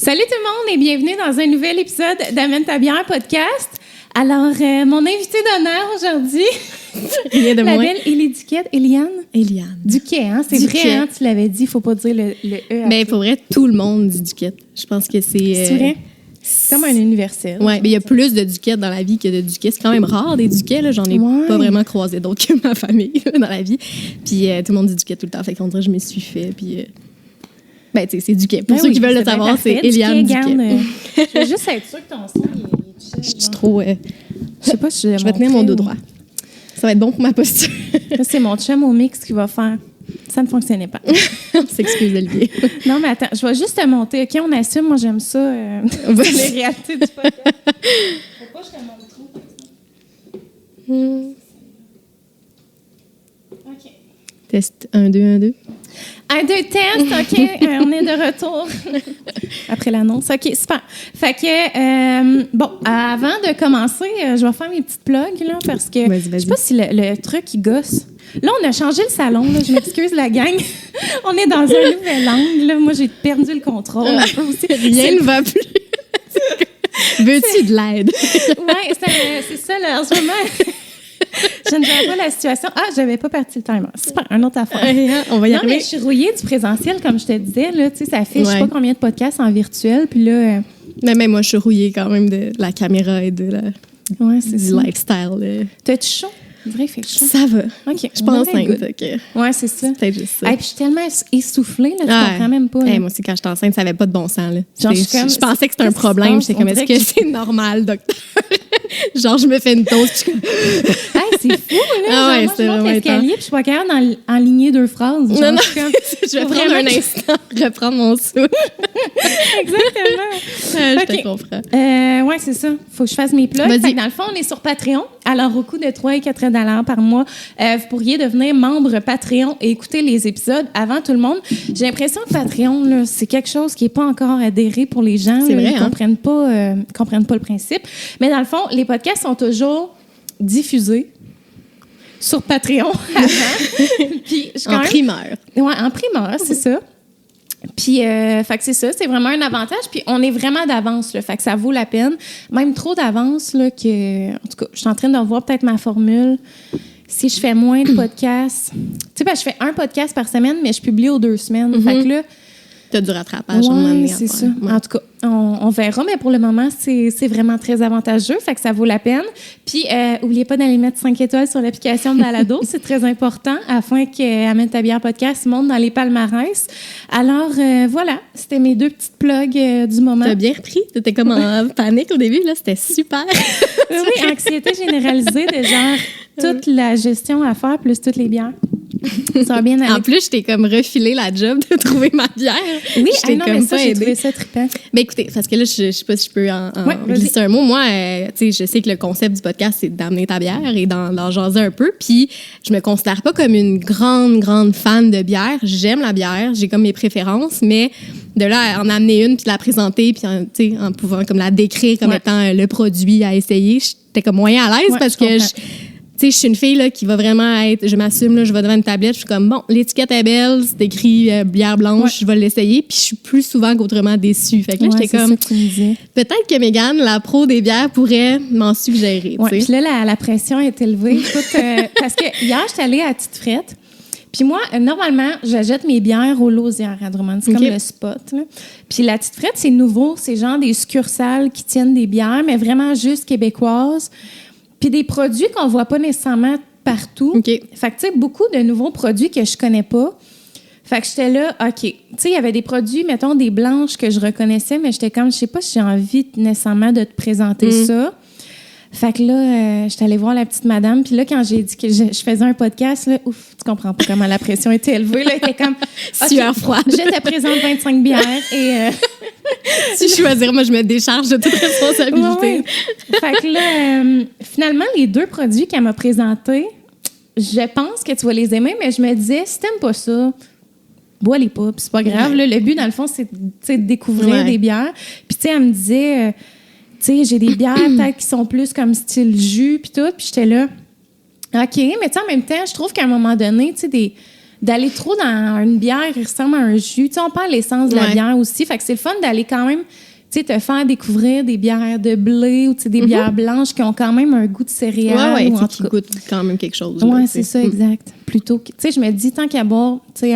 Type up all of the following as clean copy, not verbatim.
Salut tout le monde et bienvenue dans un nouvel épisode d'Amène ta bière podcast. Alors, mon invité d'honneur aujourd'hui, la belle Eliane Duquet, hein? C'est Duquet. vrai, hein? Tu l'avais dit, il ne faut pas dire le E. Mais pour vrai, tout le monde dit Duquette. Je pense que c'est... C'est vrai? C'est comme un universel. Oui, mais il y a plus de Duquette dans la vie que de Duquet. C'est quand même rare des Duquets, là. J'en ai pas vraiment croisé d'autres que ma famille dans la vie. Puis tout le monde dit Duquet tout le temps. Fait qu'on dirait que je me suis fait. Puis, ben, tu sais, c'est Duquet. Pour ceux qui veulent le savoir, c'est Eliane Duquet. Je veux juste être sûre que ton son est Je suis trop... Je sais pas si je vais tenir mon dos droit. Ça va être bon pour ma posture. Là, c'est mon chum au mix qui va faire. Ça ne fonctionnait pas. On s'excuse, Olivier. Non, mais attends, je vais juste te monter. OK, on assume. Moi, j'aime ça. C'est les réalités du podcast. Faut pas que je te montre trop, par exemple. OK. Test 1, 2, 1, 2. 1, 2, test. OK, on est de retour. Après l'annonce. OK, super. Fait que, bon, avant de commencer, je vais faire mes petites plugs, là, parce que je sais pas si le truc, il gosse. Là, on a changé le salon. Là. Je m'excuse, la gang. On est dans un nouvel angle. Là. Moi, j'ai perdu le contrôle un peu aussi. Rien ne va plus. Veux-tu de l'aide? Oui, c'est ça. Là, en ce moment, je ne gère pas la situation. Ah, j'avais pas parti le timer. Super, une autre affaire. On va y non, arriver. Mais je suis rouillée du présentiel, comme je te disais. Là, ça fait je sais pas combien de podcasts en virtuel. Puis là... Mais même moi, je suis rouillée quand même de la caméra et de du lifestyle. T'as-tu chaud? Vrai, il fait chaud. Ça va. OK. Je pense enceinte. Oui, c'est ça. C'est peut-être juste ça. Puis je suis tellement essoufflée, là, je comprends même pas. Moi aussi, quand j'étais enceinte, ça n'avait pas de bon sens. Là. Genre, je pensais que c'était un problème. J'étais comme, est-ce que c'est normal, docteur? Genre, je me fais une toast. C'est fou, là. Ah ouais, moi, je monte l'escalier puis je suis pas capable d'enligner deux phrases. Genre, non. Je vais prendre un instant, reprendre mon souffle. Exactement. Je te comprends. Oui, c'est ça. Faut que je fasse mes plugs. Fait que dans le fond, on est sur Patreon. Alors, au coût de 3 et 4 $ par mois, vous pourriez devenir membre Patreon et écouter les épisodes avant tout le monde. J'ai l'impression que Patreon, là, c'est quelque chose qui n'est pas encore adhéré pour les gens. C'est vrai, ils comprennent pas le principe. Mais dans le fond, les podcasts sont toujours diffusés sur Patreon avant. Puis, en primeur. Oui, en primeur, c'est ça. Puis, fait que c'est ça, c'est vraiment un avantage. Puis, on est vraiment d'avance, là, fait que ça vaut la peine. Même trop d'avance, là, que... En tout cas, je suis en train de revoir peut-être ma formule. Si je fais moins de podcasts... Tu sais, je fais un podcast par semaine, mais je publie aux 2 semaines. Fait que là... T'as du rattrapage. Oui, c'est ça. Ouais. En tout cas, on verra, mais pour le moment, c'est vraiment très avantageux, fait que ça vaut la peine. Puis, n'oubliez pas d'aller mettre 5 étoiles sur l'application de Balado, c'est très important, afin qu'Amène ta bière podcast monte dans les palmarès. Alors, voilà, c'était mes 2 petites plugs du moment. T'as bien repris? T'étais comme en panique au début, là, c'était super. Oui, anxiété généralisée de genre toute la gestion à faire, plus toutes les bières. Ça va bien aller. En plus, je t'ai comme refilé la job de trouver ma bière. Oui, non, mais ça, j'ai trouvé ça trippant. Mais écoutez, parce que là, je sais pas si je peux en glisser un mot. Moi, tu sais, je sais que le concept du podcast, c'est d'amener ta bière et d'en jaser un peu. Puis, je me considère pas comme une grande fan de bière. J'aime la bière, j'ai comme mes préférences, mais de là à en amener une puis de la présenter puis tu sais, en pouvant comme la décrire comme étant le produit à essayer, j'étais comme moyen à l'aise parce que tu sais, je suis une fille là, qui va vraiment être... Je m'assume, là, je vais devant une tablette, je suis comme, bon, l'étiquette est belle, c'est écrit bière blanche, je vais l'essayer, puis je suis plus souvent qu'autrement déçue. Fait que là, j'étais comme... Peut-être que Mégane, la pro des bières, pourrait m'en suggérer. Oui, puis là, la pression est élevée. Écoute, parce que hier, j'étais allée à Tite Frette, puis moi, normalement, j'achète mes bières aux Lausières à Drummond. C'est comme le spot. Là. Puis la Tite Frette, c'est nouveau. C'est genre des succursales qui tiennent des bières, mais vraiment juste québécoises. Puis des produits qu'on voit pas nécessairement partout. Fait que, tu sais, beaucoup de nouveaux produits que je connais pas. Fait que j'étais là, OK. Tu sais, il y avait des produits, mettons, des blanches que je reconnaissais, mais j'étais comme, je sais pas si j'ai envie nécessairement de te présenter ça. Fait que là, j'étais allée voir la petite madame. Puis là, quand j'ai dit que je faisais un podcast, là, ouf, tu comprends pas comment la pression était élevée. Là, elle était comme... Sueur froide. Je te présente 25 bières et... Si je choisir, moi, je me décharge de toute responsabilité. Fait que là, finalement, les 2 produits qu'elle m'a présentés, je pense que tu vas les aimer, mais je me disais, si t'aimes pas ça, bois-les pas. Puis c'est pas grave. Là, le but, dans le fond, c'est de découvrir des bières. Puis, tu sais, elle me disait... tu sais, j'ai des bières peut-être qui sont plus comme style jus puis tout. Puis j'étais là, OK, mais tu sais, en même temps, je trouve qu'à un moment donné, tu sais, d'aller trop dans une bière qui ressemble à un jus. Tu sais, on perd l'essence de la bière aussi. Fait que c'est le fun d'aller quand même, tu sais, te faire découvrir des bières de blé ou des bières blanches qui ont quand même un goût de céréales. Ouais, qui goûtent quand même quelque chose. Oui, c'est ça, exact. Plutôt que, tu sais, je me dis, tant qu'à boire, tu sais,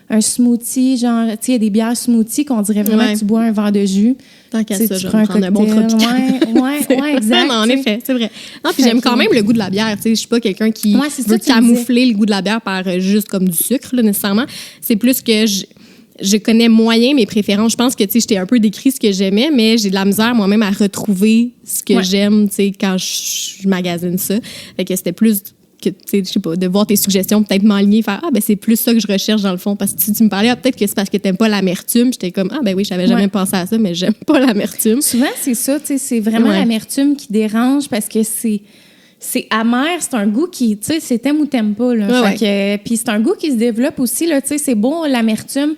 un smoothie, genre, tu sais, il y a des bières smoothies qu'on dirait vraiment que tu bois un verre de jus. Tant qu'à ça, je prends un bon tropical. Oui, exact. Non, en effet, c'est vrai. Non, puis j'aime quand même le goût de la bière. Tu sais, je suis pas quelqu'un qui veut camoufler le goût de la bière par juste comme du sucre, là, nécessairement. C'est plus que je connais moyen mes préférences. Je pense que, tu sais, j'étais un peu décrit ce que j'aimais, mais j'ai de la misère moi-même à retrouver ce que j'aime, tu sais, quand je magasine ça. Fait que c'était plus que, tu sais, je sais pas, de voir tes suggestions, peut-être m'aligner, faire « ben c'est plus ça que je recherche dans le fond. » Parce que si tu me parlais, peut-être que c'est parce que t'aimes pas l'amertume. J'étais comme « ben oui, j'avais jamais pensé à ça, mais j'aime pas l'amertume. » Souvent, c'est ça, tu sais, c'est vraiment l'amertume qui dérange parce que c'est amer, c'est un goût qui, tu sais, c'est t'aimes ou t'aimes pas, là. Puis c'est un goût qui se développe aussi, là, tu sais, c'est beau, l'amertume.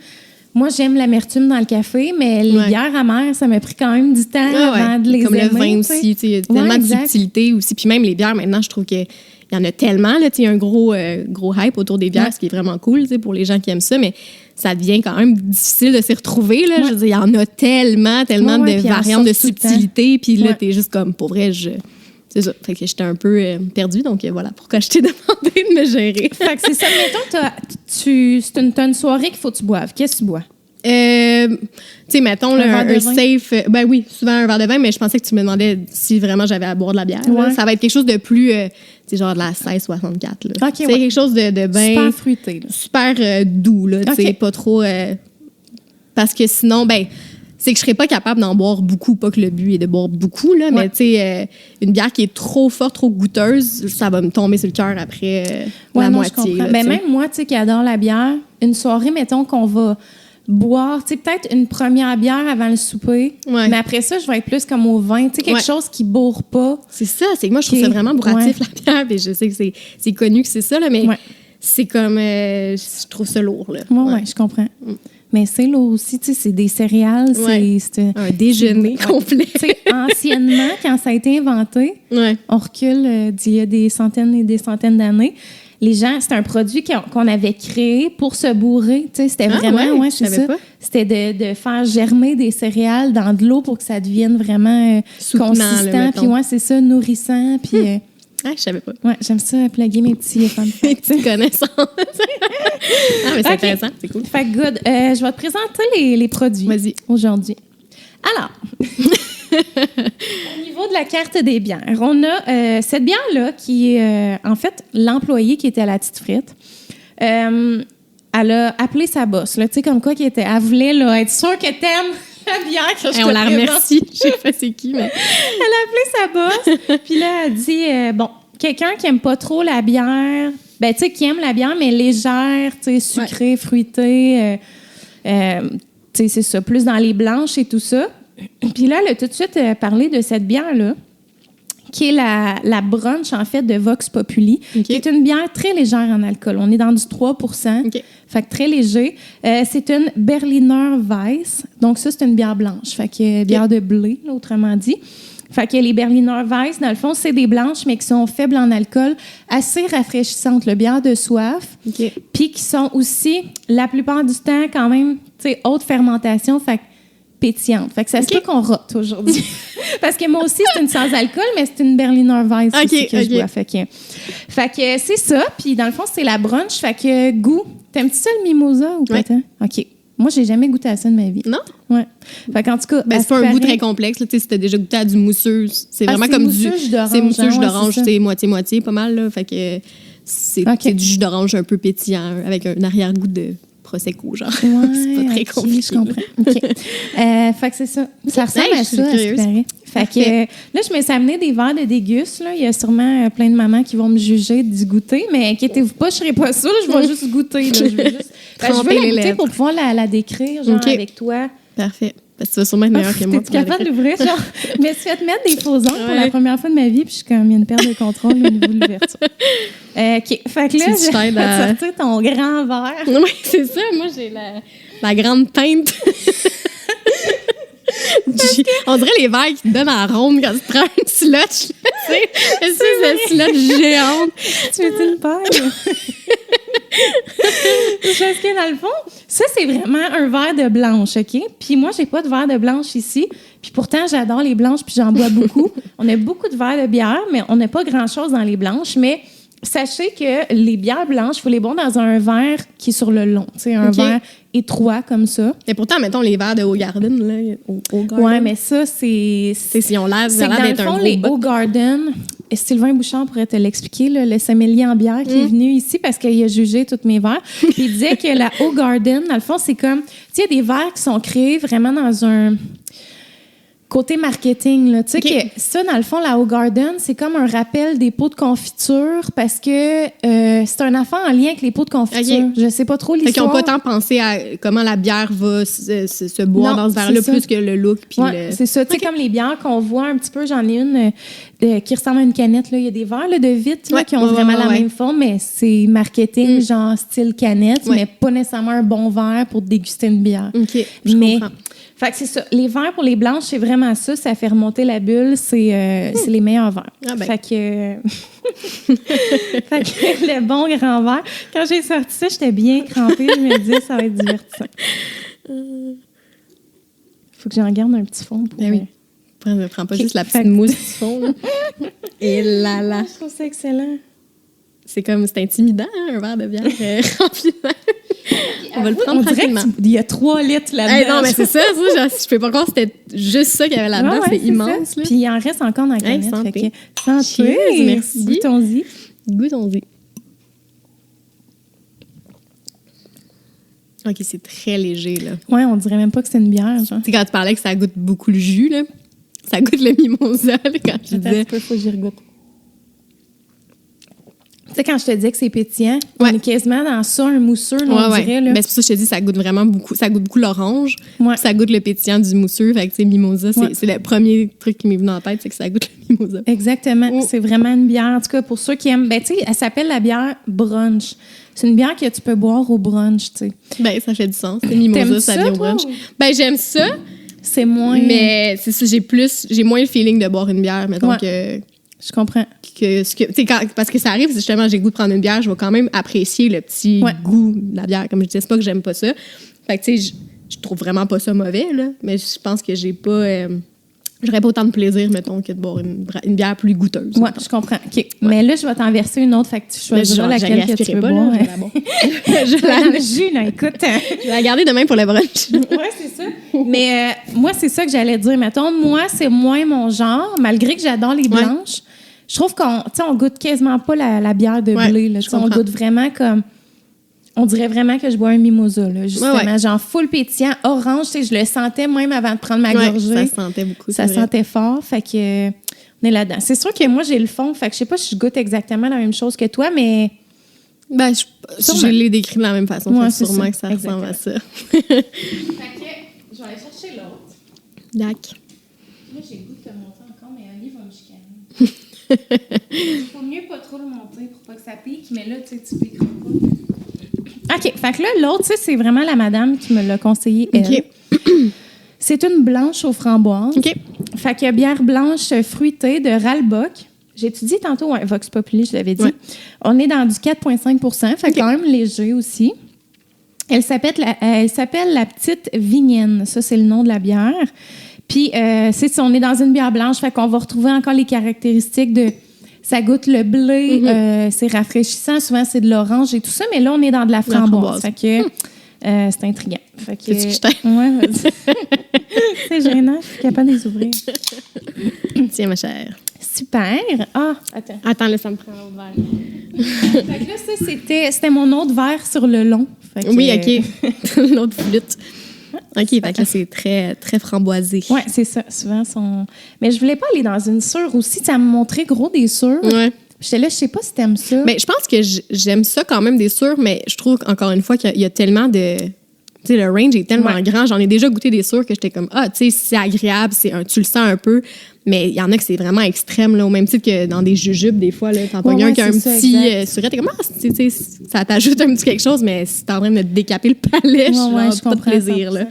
Moi, j'aime l'amertume dans le café, mais les bières amères, ça m'a pris quand même du temps avant de les aimer. Comme le vin aussi, tu sais, il y a tellement de subtilité aussi. Puis même les bières, maintenant, je trouve que il y en a tellement, là, il y a un gros hype autour des bières, ce qui est vraiment cool pour les gens qui aiment ça, mais ça devient quand même difficile de s'y retrouver. Là. Je veux dire, il y en a tellement de variantes de subtilité, puis là, t'es juste comme, pour vrai, c'est ça. Fait que j'étais un peu perdue, donc voilà pourquoi je t'ai demandé de me gérer. Fait que c'est ça. Mettons, t'as une soirée qu'il faut que tu boives. Qu'est-ce que tu bois? Tu sais, mettons, un safe. Ben oui, souvent un verre de vin, mais je pensais que tu me demandais si vraiment j'avais à boire de la bière. Là. Ça va être quelque chose de plus, tu sais, genre de la 1664. Là. Okay, c'est quelque chose de bien. Super fruité. Là. Super doux, là. Tu sais, pas trop. Parce que sinon, ben. C'est que je serais pas capable d'en boire beaucoup, pas que le but est de boire beaucoup, là, mais tu sais, une bière qui est trop forte, trop goûteuse, ça va me tomber sur le cœur après la moitié. Là, ben même moi, tu sais, qui adore la bière, une soirée, mettons qu'on va boire, tu sais, peut-être une première bière avant le souper, mais après ça, je vais être plus comme au vin, tu sais, quelque chose qui bourre pas. C'est ça, c'est que moi, je trouve ça vraiment bourratif, la bière, puis je sais que c'est connu que c'est ça, là, mais c'est comme, je trouve ça lourd, là. Oui, je comprends. Mais c'est lourd aussi, tu sais, c'est des céréales, c'est un déjeuner complet. Anciennement, quand ça a été inventé, on recule d'il y a des centaines et des centaines d'années, les gens, c'était un produit qu'on avait créé pour se bourrer, tu sais, c'était vraiment, c'est ça. C'était de faire germer des céréales dans de l'eau pour que ça devienne vraiment consistant, puis c'est ça, nourrissant, puis... Ah, je savais pas. Ouais, j'aime ça, plugger mes petits mes petites connaissances. Mais c'est intéressant, c'est cool. Fait que good. Je vais te présenter les produits aujourd'hui. Alors, au niveau de la carte des bières, on a cette bière-là qui est, en fait, l'employée qui était à la Petite Frite. Elle a appelé sa boss, tu sais, comme quoi elle voulait là, être sûre que t'aimes la bière que je te on la remercie. Je sais pas c'est qui, mais... Elle a appelé sa boss, puis là, elle dit, quelqu'un qui aime pas trop la bière, ben tu sais, qui aime la bière, mais légère, tu sais, sucrée, fruitée, tu sais, c'est ça, plus dans les blanches et tout ça. Puis là, elle a tout de suite parlé de cette bière-là, qui est la brunch, en fait, de Vox Populi, qui est une bière très légère en alcool. On est dans du 3%, fait que très léger. C'est une Berliner Weiss, donc ça, c'est une bière blanche, fait que bière de blé, là, autrement dit. Fait que les Berliner Weiss, dans le fond, c'est des blanches, mais qui sont faibles en alcool, assez rafraîchissantes, le bière de soif, puis qui sont aussi, la plupart du temps, quand même, tu sais, haute fermentation, fait que pétillante. Fait que ça se peut qu'on rote aujourd'hui. Parce que moi aussi, c'est une sans alcool, mais c'est une Berliner Weiss aussi que je bois. Fait que c'est ça. Puis dans le fond, c'est la brunch. Fait que goût. T'aimes-tu ça le mimosa ou pas tant? OK. Moi, j'ai jamais goûté à ça de ma vie. Non? Ouais. Fait qu'en tout cas... Ben, c'est pas un goût très complexe. Là, si t'as déjà goûté à du mousseux, c'est vraiment comme du... C'est mousseux jus d'orange, c'est moitié-moitié, pas mal. Là, fait que c'est du jus d'orange un peu pétillant, avec un arrière-goût de... Prosecco, genre. Ouais, c'est pas très compliqué. Je comprends. Fait que c'est ça. Ça ressemble à ça, à ce qui paraît. Fait que là, je me suis amené des verres de déguste. Là. Il y a sûrement plein de mamans qui vont me juger du goûter, mais inquiétez-vous pas, je serai pas sûre. Je vais juste goûter. Là. Je veux la goûter pour pouvoir la décrire, genre, avec toi. Parfait. Parce que tu vas sûrement être meilleure que moi. T'es capable d'ouvrir, genre, je me suis fait mettre des faux ongles pour la première fois de ma vie, puis je suis comme, il y a une perte de contrôle au niveau de l'ouverture. OK. Fait que là, je vais sortir ton grand verre. Oui, c'est ça. Moi, j'ai la grande pinte. On dirait les verres qui te donnent en ronde quand tu prends une slotch. Tu sais, une slotch géante. Tu veux une paire? Parce que dans le fond, ça, c'est vraiment un verre de blanche, OK? Puis moi, j'ai pas de verre de blanche ici. Puis pourtant, j'adore les blanches, puis j'en bois beaucoup. On a beaucoup de verres de bière, mais on n'a pas grand-chose dans les blanches. Mais sachez que les bières blanches, il faut les boire dans un verre qui est sur le long. Tu sais, un verre étroit comme ça. Mais pourtant, mettons les verres de Hoegaarden, là. Hoegaarden. Ouais, mais ça, c'est si on l'air, c'est que dans le fond, les Hoegaarden, Sylvain Bouchard pourrait te l'expliquer, là, le sommelier en bière qui est venu ici parce qu'il a jugé tous mes verres. Puis il disait que la Hoegaarden, dans le fond, c'est comme... Tu sais, il y a des verres qui sont créés vraiment dans un... côté marketing, là. Tu sais que ça, dans le fond, la Hoegaarden, c'est comme un rappel des pots de confiture parce que c'est un affaire en lien avec les pots de confiture. Je sais pas trop l'histoire. Fait qu'ils n'ont pas tant pensé à comment la bière va se boire dans ce verre-là plus que le look. Puis c'est ça. Tu sais, comme les bières qu'on voit un petit peu, j'en ai une qui ressemble à une canette. Là. Il y a des verres là, de vitre là, qui ont vraiment la même forme, mais c'est marketing, genre style canette, mais pas nécessairement un bon verre pour déguster une bière. OK, je comprends. Fait que c'est ça. Les verres pour les blanches, c'est vraiment ça. Ça fait remonter la bulle. C'est les meilleurs verres. Ah ben. Fait que... fait que le bon grand verre. Quand j'ai sorti ça, j'étais bien crampée. Je me disais, ça va être divertissant. Faut que j'en garde un petit fond. Pour, oui. Prends pas juste la petite mousse du fond. Là. Et là. Je trouve ça excellent. C'est intimidant, hein, un verre de bière rempli de On va le prendre tranquillement. Il y a 3 litres là-dedans. Non, mais c'est ça. Je peux pas croire que c'était juste ça qu'il y avait là-dedans. C'est immense. Là. Puis il en reste encore dans la canette. Santé. Santé. Cheers, merci. Goûtons-y. OK, c'est très léger, là. Ouais, on dirait même pas que c'est une bière, genre. Tu sais, quand tu parlais que ça goûte beaucoup le jus, là, ça goûte le mimosa, là, quand tu disais... Attends, faut que j'y regoute. Tu sais, quand je te dis que c'est pétillant, on est quasiment dans ça, un mousseux, là, on dirait. Là. Ben, c'est pour ça que je te dis, ça goûte vraiment beaucoup. Ça goûte beaucoup l'orange. Ouais. Ça goûte le pétillant du mousseux. Fait que, tu sais, mimosa, c'est le premier truc qui m'est venu en tête, c'est que ça goûte le mimosa. Exactement. C'est vraiment une bière. En tout cas, pour ceux qui aiment, ben, tu sais, elle s'appelle la bière brunch. C'est une bière que tu peux boire au brunch, tu sais. Ben, ça fait du sens. C'est mimosa, ça vient au brunch. Ben, j'aime ça. C'est moins. Mais c'est ça, j'ai moins le feeling de boire une bière, mettons que. Je comprends. Parce que ça arrive, justement, j'ai le goût de prendre une bière, je vais quand même apprécier le petit goût de la bière. Comme je disais, c'est pas que j'aime pas ça. Fait que, tu sais, je trouve vraiment pas ça mauvais, là. Mais je pense que j'ai pas... j'aurais pas autant de plaisir, mettons, que de boire une bière plus goûteuse. Ouais, je comprends. OK. Mais là, je vais t'en verser une autre, fait que tu choisiras laquelle que tu veux boire. Je la jus, là, écoute. Je vais la garder demain pour le brunch. Ouais, c'est ça. Mais moi, c'est ça que j'allais dire. Mettons, moi, c'est moins mon genre, malgré que j'adore les blanches. Je trouve qu'on goûte quasiment pas la bière de blé. Là. On goûte vraiment comme... On dirait vraiment que je bois un mimosa, là, justement. Genre full pétillant, orange. Tu sais, je le sentais même avant de prendre ma gorgée. Ça sentait beaucoup. Ça sentait fort. Fait que on est là-dedans. C'est sûr que moi, j'ai le fond. Fait que je sais pas si je goûte exactement la même chose que toi, mais... Ben, je l'ai décrit de la même façon. Ouais, sûrement ça. Que ça ressemble à ça. Fait que je vais aller chercher l'autre. D'accord. Là, j'ai le goût de te monter encore, mais Oli va me chicaner. Il faut mieux pas trop le monter pour pas que ça pique, mais là, tu sais, tu piqueras pas. OK. Fait que là, l'autre, tu sais, c'est vraiment la madame qui me l'a conseillé, elle. OK. C'est une blanche aux framboises. OK. Fait qu'il y a bière blanche fruitée de Ralbock. J'ai étudié tantôt, Vox Populi, je l'avais dit. Ouais. On est dans du 4,5 %, fait quand même léger aussi. Elle s'appelle la Petite Vignenne. Ça, c'est le nom de la bière. Puis, on est dans une bière blanche, fait qu'on va retrouver encore les caractéristiques de... Ça goûte le blé, c'est rafraîchissant. Souvent, c'est de l'orange et tout ça. Mais là, on est dans de la framboise. Fait que c'est intriguant. Fait que, c'est-tu que je t'aime? Ouais, vas-y. C'est gênant, je suis capable de les ouvrir. Tiens, ma chère. Super. Ah, attends. Attends, là, ça me prend un verre. Fait que là, ça, c'était mon autre verre sur le long. Fait que, oui, OK. L'autre flûte. OK, fait que là, c'est très, très framboisé. Oui, c'est ça. Souvent, mais je voulais pas aller dans une sûre aussi. Ça me montrait gros des sûres. Ouais. J'étais là, je sais pas si t'aimes ça. Mais je pense que j'aime ça quand même des sûres, mais je trouve, encore une fois, qu'il y a tellement de... Tu sais, le range est tellement grand. J'en ai déjà goûté des sûres que j'étais comme, tu sais, c'est agréable, tu le sens un peu. Mais il y en a que c'est vraiment extrême, là, au même titre que dans des jujubes, des fois, là, t'en pognes un qui a un petit surette, t'es comme, tu sais, ça t'ajoute un petit quelque chose, mais si t'es en train de te décaper le palais, je pas de plaisir, là.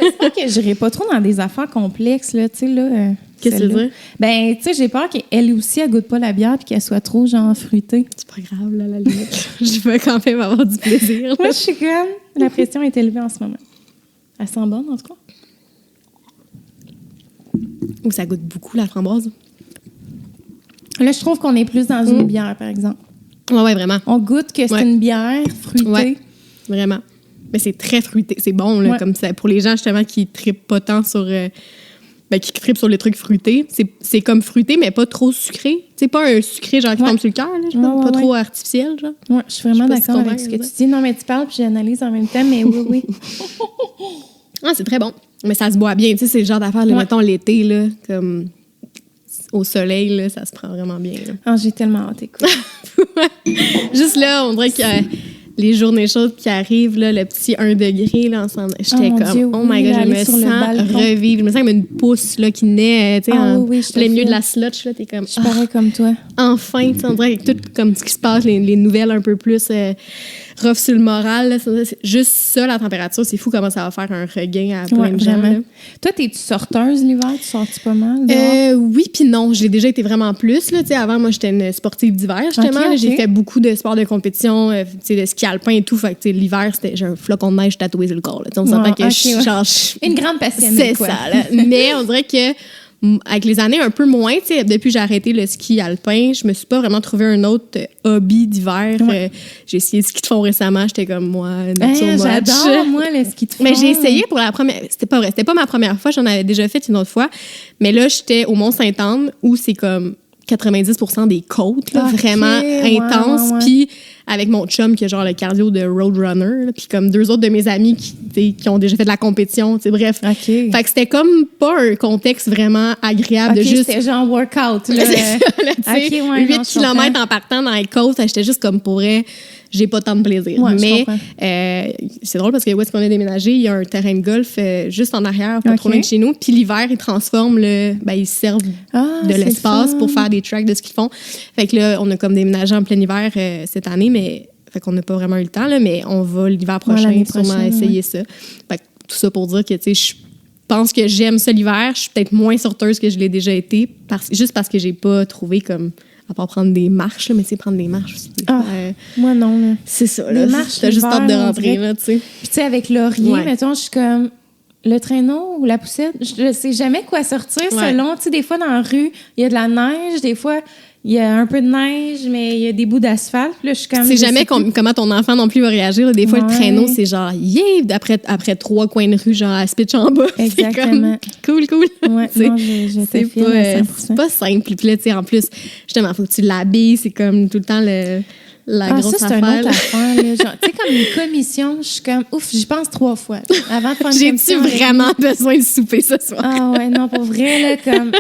J'espère que j'irai pas trop dans des affaires complexes, là, tu sais, là. Qu'est-ce que tu veux dire? Ben, tu sais, j'ai peur qu'elle aussi, elle goûte pas la bière puis qu'elle soit trop, genre, fruitée. C'est pas grave, là, à la limite. Je veux quand même avoir du plaisir. Moi, je suis comme... La pression est élevée en ce moment. Elle sent bonne, en tout cas. Ou ça goûte beaucoup, la framboise. Là, je trouve qu'on est plus dans une bière, par exemple. Ouais, vraiment. On goûte que c'est une bière fruitée. Ouais, vraiment. Mais c'est très fruité. C'est bon, là, comme ça. Pour les gens, justement, qui trippent pas tant sur... qui trippent sur les trucs fruités. C'est comme fruité, mais pas trop sucré. C'est pas un sucré, genre, qui tombe sur le cœur, là. Pas trop artificiel, genre. Ouais, je suis vraiment d'accord avec ce que tu dis. Non, mais tu parles, puis j'analyse en même temps, mais oui. Ah, c'est très bon. Mais ça se boit bien. Tu sais, c'est le genre d'affaire, mettons, l'été, là, comme... Au soleil, là, ça se prend vraiment bien. Ah, j'ai tellement hâte, écoute. Juste là, on dirait que les journées chaudes qui arrivent, là, le petit 1 degré, là, ensemble, j'étais comme, Dieu, oh my God, je me sens revivre. Je me sens comme une pousse là, qui naît, tu sais, en plein milieu de la slotch. Là, t'es comme, je parais comme toi. Enfin, tu sais, on dirait que tout comme ce qui se passe, les nouvelles un peu plus rough sur le moral, là, c'est juste ça, la température, c'est fou comment ça va faire un regain à plein de gens. Là. Toi, t'es-tu sorteuse l'hiver? Tu sortis pas mal? Oui, puis non. J'ai déjà été vraiment plus. Là, avant, moi, j'étais une sportive d'hiver, justement. Okay. J'ai fait beaucoup de sports de compétition, le ski alpin et tout. Fait que l'hiver, j'ai un flocon de neige tatoué sur le corps. Là. On s'entend que je change. Une grande passionnée. C'est ça. Là. Mais on dirait que avec les années, un peu moins, depuis que j'ai arrêté le ski alpin, je me suis pas vraiment trouvé un autre hobby d'hiver. J'ai essayé le ski de fond récemment, j'étais comme moi, j'adore, moi, le ski de fond. Mais j'ai essayé pour la première... C'était pas vrai, c'était pas ma première fois, j'en avais déjà fait une autre fois. Mais là, j'étais au Mont-Sainte-Anne, où c'est comme 90% des côtes, là, vraiment intenses. Puis avec mon chum qui a genre le cardio de roadrunner, puis comme 2 autres de mes amis qui ont déjà fait de la compétition, bref. Okay. Fait que c'était comme pas un contexte vraiment agréable de juste... c'était genre workout. Là. 8 km en partant dans les côtes, j'étais juste comme pourrait... J'ai pas tant de plaisir. Mais c'est drôle parce que où est-ce qu'on a déménagé, il y a un terrain de golf juste en arrière, pas trop loin de chez nous. Puis l'hiver, ils transforment ils servent de l'espace pour faire des tracks de ce qu'ils font. Fait que là, on a comme déménagé en plein hiver cette année, mais fait qu'on n'a pas vraiment eu le temps, là, mais on va l'hiver prochain sûrement essayer ça. Fait que tout ça pour dire que, tu sais, je pense que j'aime ça l'hiver. Je suis peut-être moins sorteuse que je l'ai déjà été, juste parce que j'ai pas trouvé comme... À part prendre des marches, là, mais tu sais, prendre des marches aussi. Moi, non. Là. C'est ça. Là, t'as juste hâte de rentrer, là, tu sais. Puis, tu sais, avec Laurier, mettons, je suis comme le traîneau ou la poussette, je sais jamais quoi sortir selon. Tu sais, des fois, dans la rue, il y a de la neige, des fois, il y a un peu de neige, mais il y a des bouts d'asphalte. Là, je suis comme... C'est jamais comment ton enfant non plus va réagir. Là. Des fois, le traîneau, c'est genre, après 3 coins de rue, genre, à se pitch en bas. Exactement. Comme, cool. Ouais, non, c'est pas simple. Puis là, tu sais, en plus, justement, il faut que tu l'habilles. C'est comme tout le temps la grosse affaire. Ça, c'est une autre affaire. Tu sais, comme une commission, je suis comme, ouf, j'y pense 3 fois. Avant de prendre une commission. J'ai-tu vraiment besoin de souper ce soir? Ah ouais, non, pour vrai, là, comme,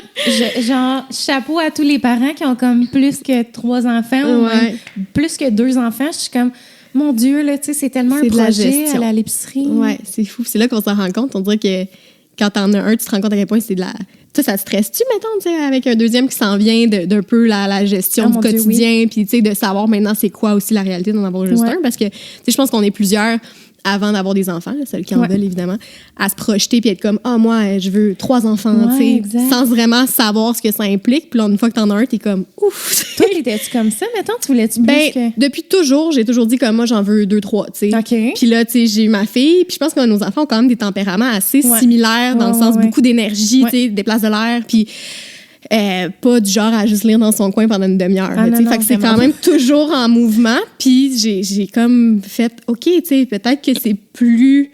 genre, chapeau à tous les parents qui ont comme plus que 3 enfants ou même plus que 2 enfants. Je suis comme, mon Dieu, là, tu sais, c'est tellement un projet à aller à l'épicerie. Ouais, c'est fou. C'est là qu'on s'en rend compte. On dirait que quand t'en as un, tu te rends compte à quel point c'est de la... Ça te stresse-tu, mettons, avec un deuxième qui s'en vient d'un peu la gestion du quotidien, puis de savoir maintenant c'est quoi aussi la réalité d'en avoir juste un? Parce que je pense qu'on est plusieurs, avant d'avoir des enfants, là, celles qui en veulent évidemment, à se projeter puis être comme, moi, je veux 3 enfants, sans vraiment savoir ce que ça implique. Puis là, une fois que t'en as un, t'es comme, ouf! Toi, étais-tu comme ça, mettons? Tu voulais-tu plus que... Depuis toujours, j'ai toujours dit comme moi, j'en veux 2, 3, tu sais. Okay. Puis là, tu sais, j'ai eu ma fille, puis je pense que nos enfants ont quand même des tempéraments assez similaires, dans le sens beaucoup d'énergie, tu sais, des places de l'air, puis... pas du genre à juste lire dans son coin pendant une demi-heure. Fait que c'est quand même toujours en mouvement. Puis j'ai comme fait, OK, tu sais, peut-être que c'est plus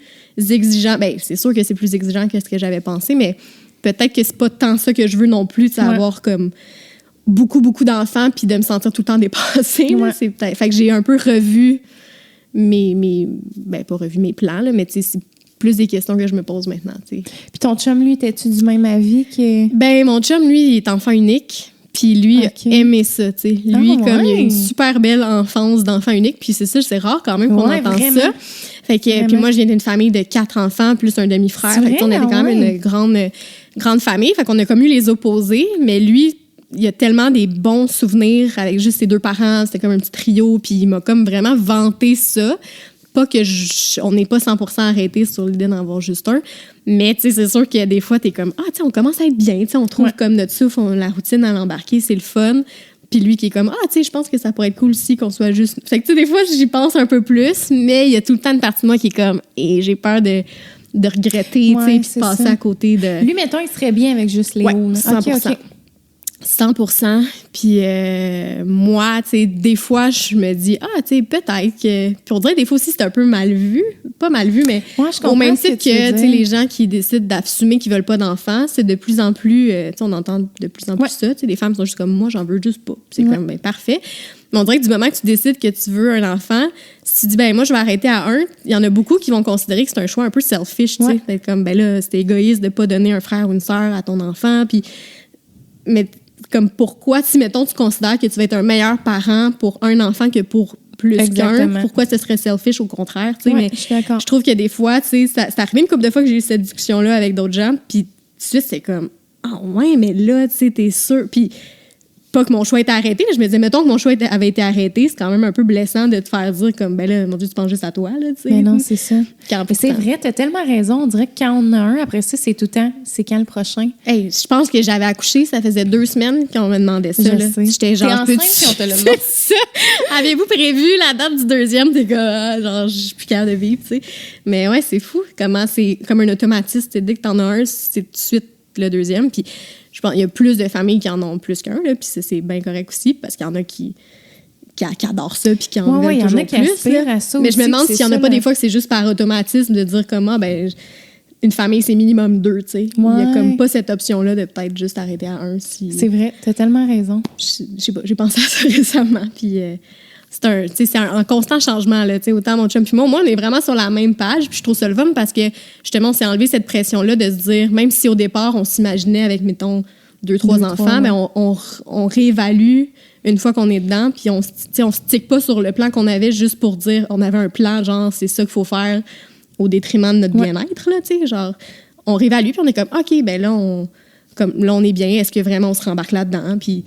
exigeant. Bien, c'est sûr que c'est plus exigeant que ce que j'avais pensé, mais peut-être que c'est pas tant ça que je veux non plus, tu sais, avoir comme beaucoup, beaucoup d'enfants puis de me sentir tout le temps dépassée. Là, c'est fait que j'ai un peu revu pas revu mes plans, là, mais tu sais, c'est plus des questions que je me pose maintenant, tu sais. Puis ton chum, lui, étais-tu du même avis que... Ben, mon chum, lui, il est enfant unique. Puis lui, aimait ça, tu sais. Lui, il a une super belle enfance d'enfant unique. Puis c'est ça, c'est rare quand même qu'on entend ça. Fait que, puis moi, je viens d'une famille de 4 enfants, plus un demi-frère. Fait qu'on avait quand même une grande famille. Fait qu'on a comme eu les opposés. Mais lui, il a tellement des bons souvenirs avec juste ses 2 parents. C'était comme un petit trio. Puis il m'a comme vraiment vanté ça. pas que on n'est pas 100% arrêté sur l'idée d'en avoir juste un, mais tu sais, c'est sûr que des fois, t'es comme, tu sais, on commence à être bien, tu sais, on trouve comme notre souffle, la routine à l'embarquer, c'est le fun. Puis lui qui est comme, tu sais, je pense que ça pourrait être cool aussi qu'on soit juste... Fait que tu sais, des fois, j'y pense un peu plus, mais il y a tout le temps une partie de moi qui est comme, et j'ai peur de regretter, tu sais, puis de passer à côté de... Lui, mettons, il serait bien avec juste Léo. Ouais, 100%. Okay. 100%. Puis moi, tu sais, des fois, je me dis, tu sais, peut-être que... Puis on dirait des fois aussi, c'est un peu mal vu. Pas mal vu, mais au même titre que, tu sais, les gens qui décident d'assumer qu'ils veulent pas d'enfants, c'est de plus en plus... tu sais, on entend de plus en plus ça. Tu sais, les femmes sont juste comme, moi, j'en veux juste pas. C'est comme, ben, parfait. Mais on dirait que du moment que tu décides que tu veux un enfant, si tu dis, ben moi, je vais arrêter à 1, il y en a beaucoup qui vont considérer que c'est un choix un peu selfish, tu sais. D'être comme, ben là, c'est égoïste de pas donner un frère ou une sœur à ton enfant. Puis... Mais comme pourquoi, si, mettons, tu considères que tu vas être un meilleur parent pour un enfant que pour plus qu'un, pourquoi ce serait selfish au contraire, tu sais. Mais je trouve que des fois, tu sais, ça arrivé une couple de fois que j'ai eu cette discussion-là avec d'autres gens, puis tout de suite, c'est comme, ouais, mais là, tu sais, t'es sûr. Puis pas que mon choix était arrêté, mais je me disais, mettons que mon choix avait été arrêté, c'est quand même un peu blessant de te faire dire comme, ben là, mon Dieu, tu penses juste à toi, là, tu sais. Mais non, c'est ça. C'est vrai, t'as tellement raison. On dirait que quand on en a un, après ça, c'est tout le temps, c'est quand le prochain? Hey, je pense que j'avais accouché, ça faisait 2 semaines qu'on me demandait ça. J'étais genre, t'es enceinte puis on te le demande. C'est ça. Avez-vous prévu la date du 2e? T'es comme, genre, je suis plus capable de vivre, tu sais. Mais ouais, c'est fou comment c'est comme un automatisme. Dès que t'en as un, c'est tout de suite le 2e. Puis je pense qu'il y a plus de familles qui en ont plus qu'un, là, puis c'est bien correct aussi, parce qu'il y en a qui adorent ça, puis qui en veulent toujours plus. À ça mais aussi, je me demande s'il n'y en a pas des fois que c'est juste par automatisme de dire comment, ben, une famille, c'est minimum 2, tu sais. Il n'y a comme pas cette option-là de peut-être juste arrêter à 1. C'est vrai, tu as tellement raison. Je sais pas, j'ai pensé à ça récemment, puis... c'est un constant changement, là, autant mon chum puis moi, on est vraiment sur la même page, puis je trouve ça le fun parce que, justement, on s'est enlevé cette pression-là de se dire, même si au départ, on s'imaginait avec, mettons, 2-3 enfants, mais on réévalue une fois qu'on est dedans, puis on se tique pas sur le plan qu'on avait juste pour dire, on avait un plan, genre, c'est ça qu'il faut faire au détriment de notre bien-être, là, tu sais, genre, on réévalue, puis on est comme, OK, ben là, on est bien, est-ce que vraiment on se rembarque là-dedans, puis...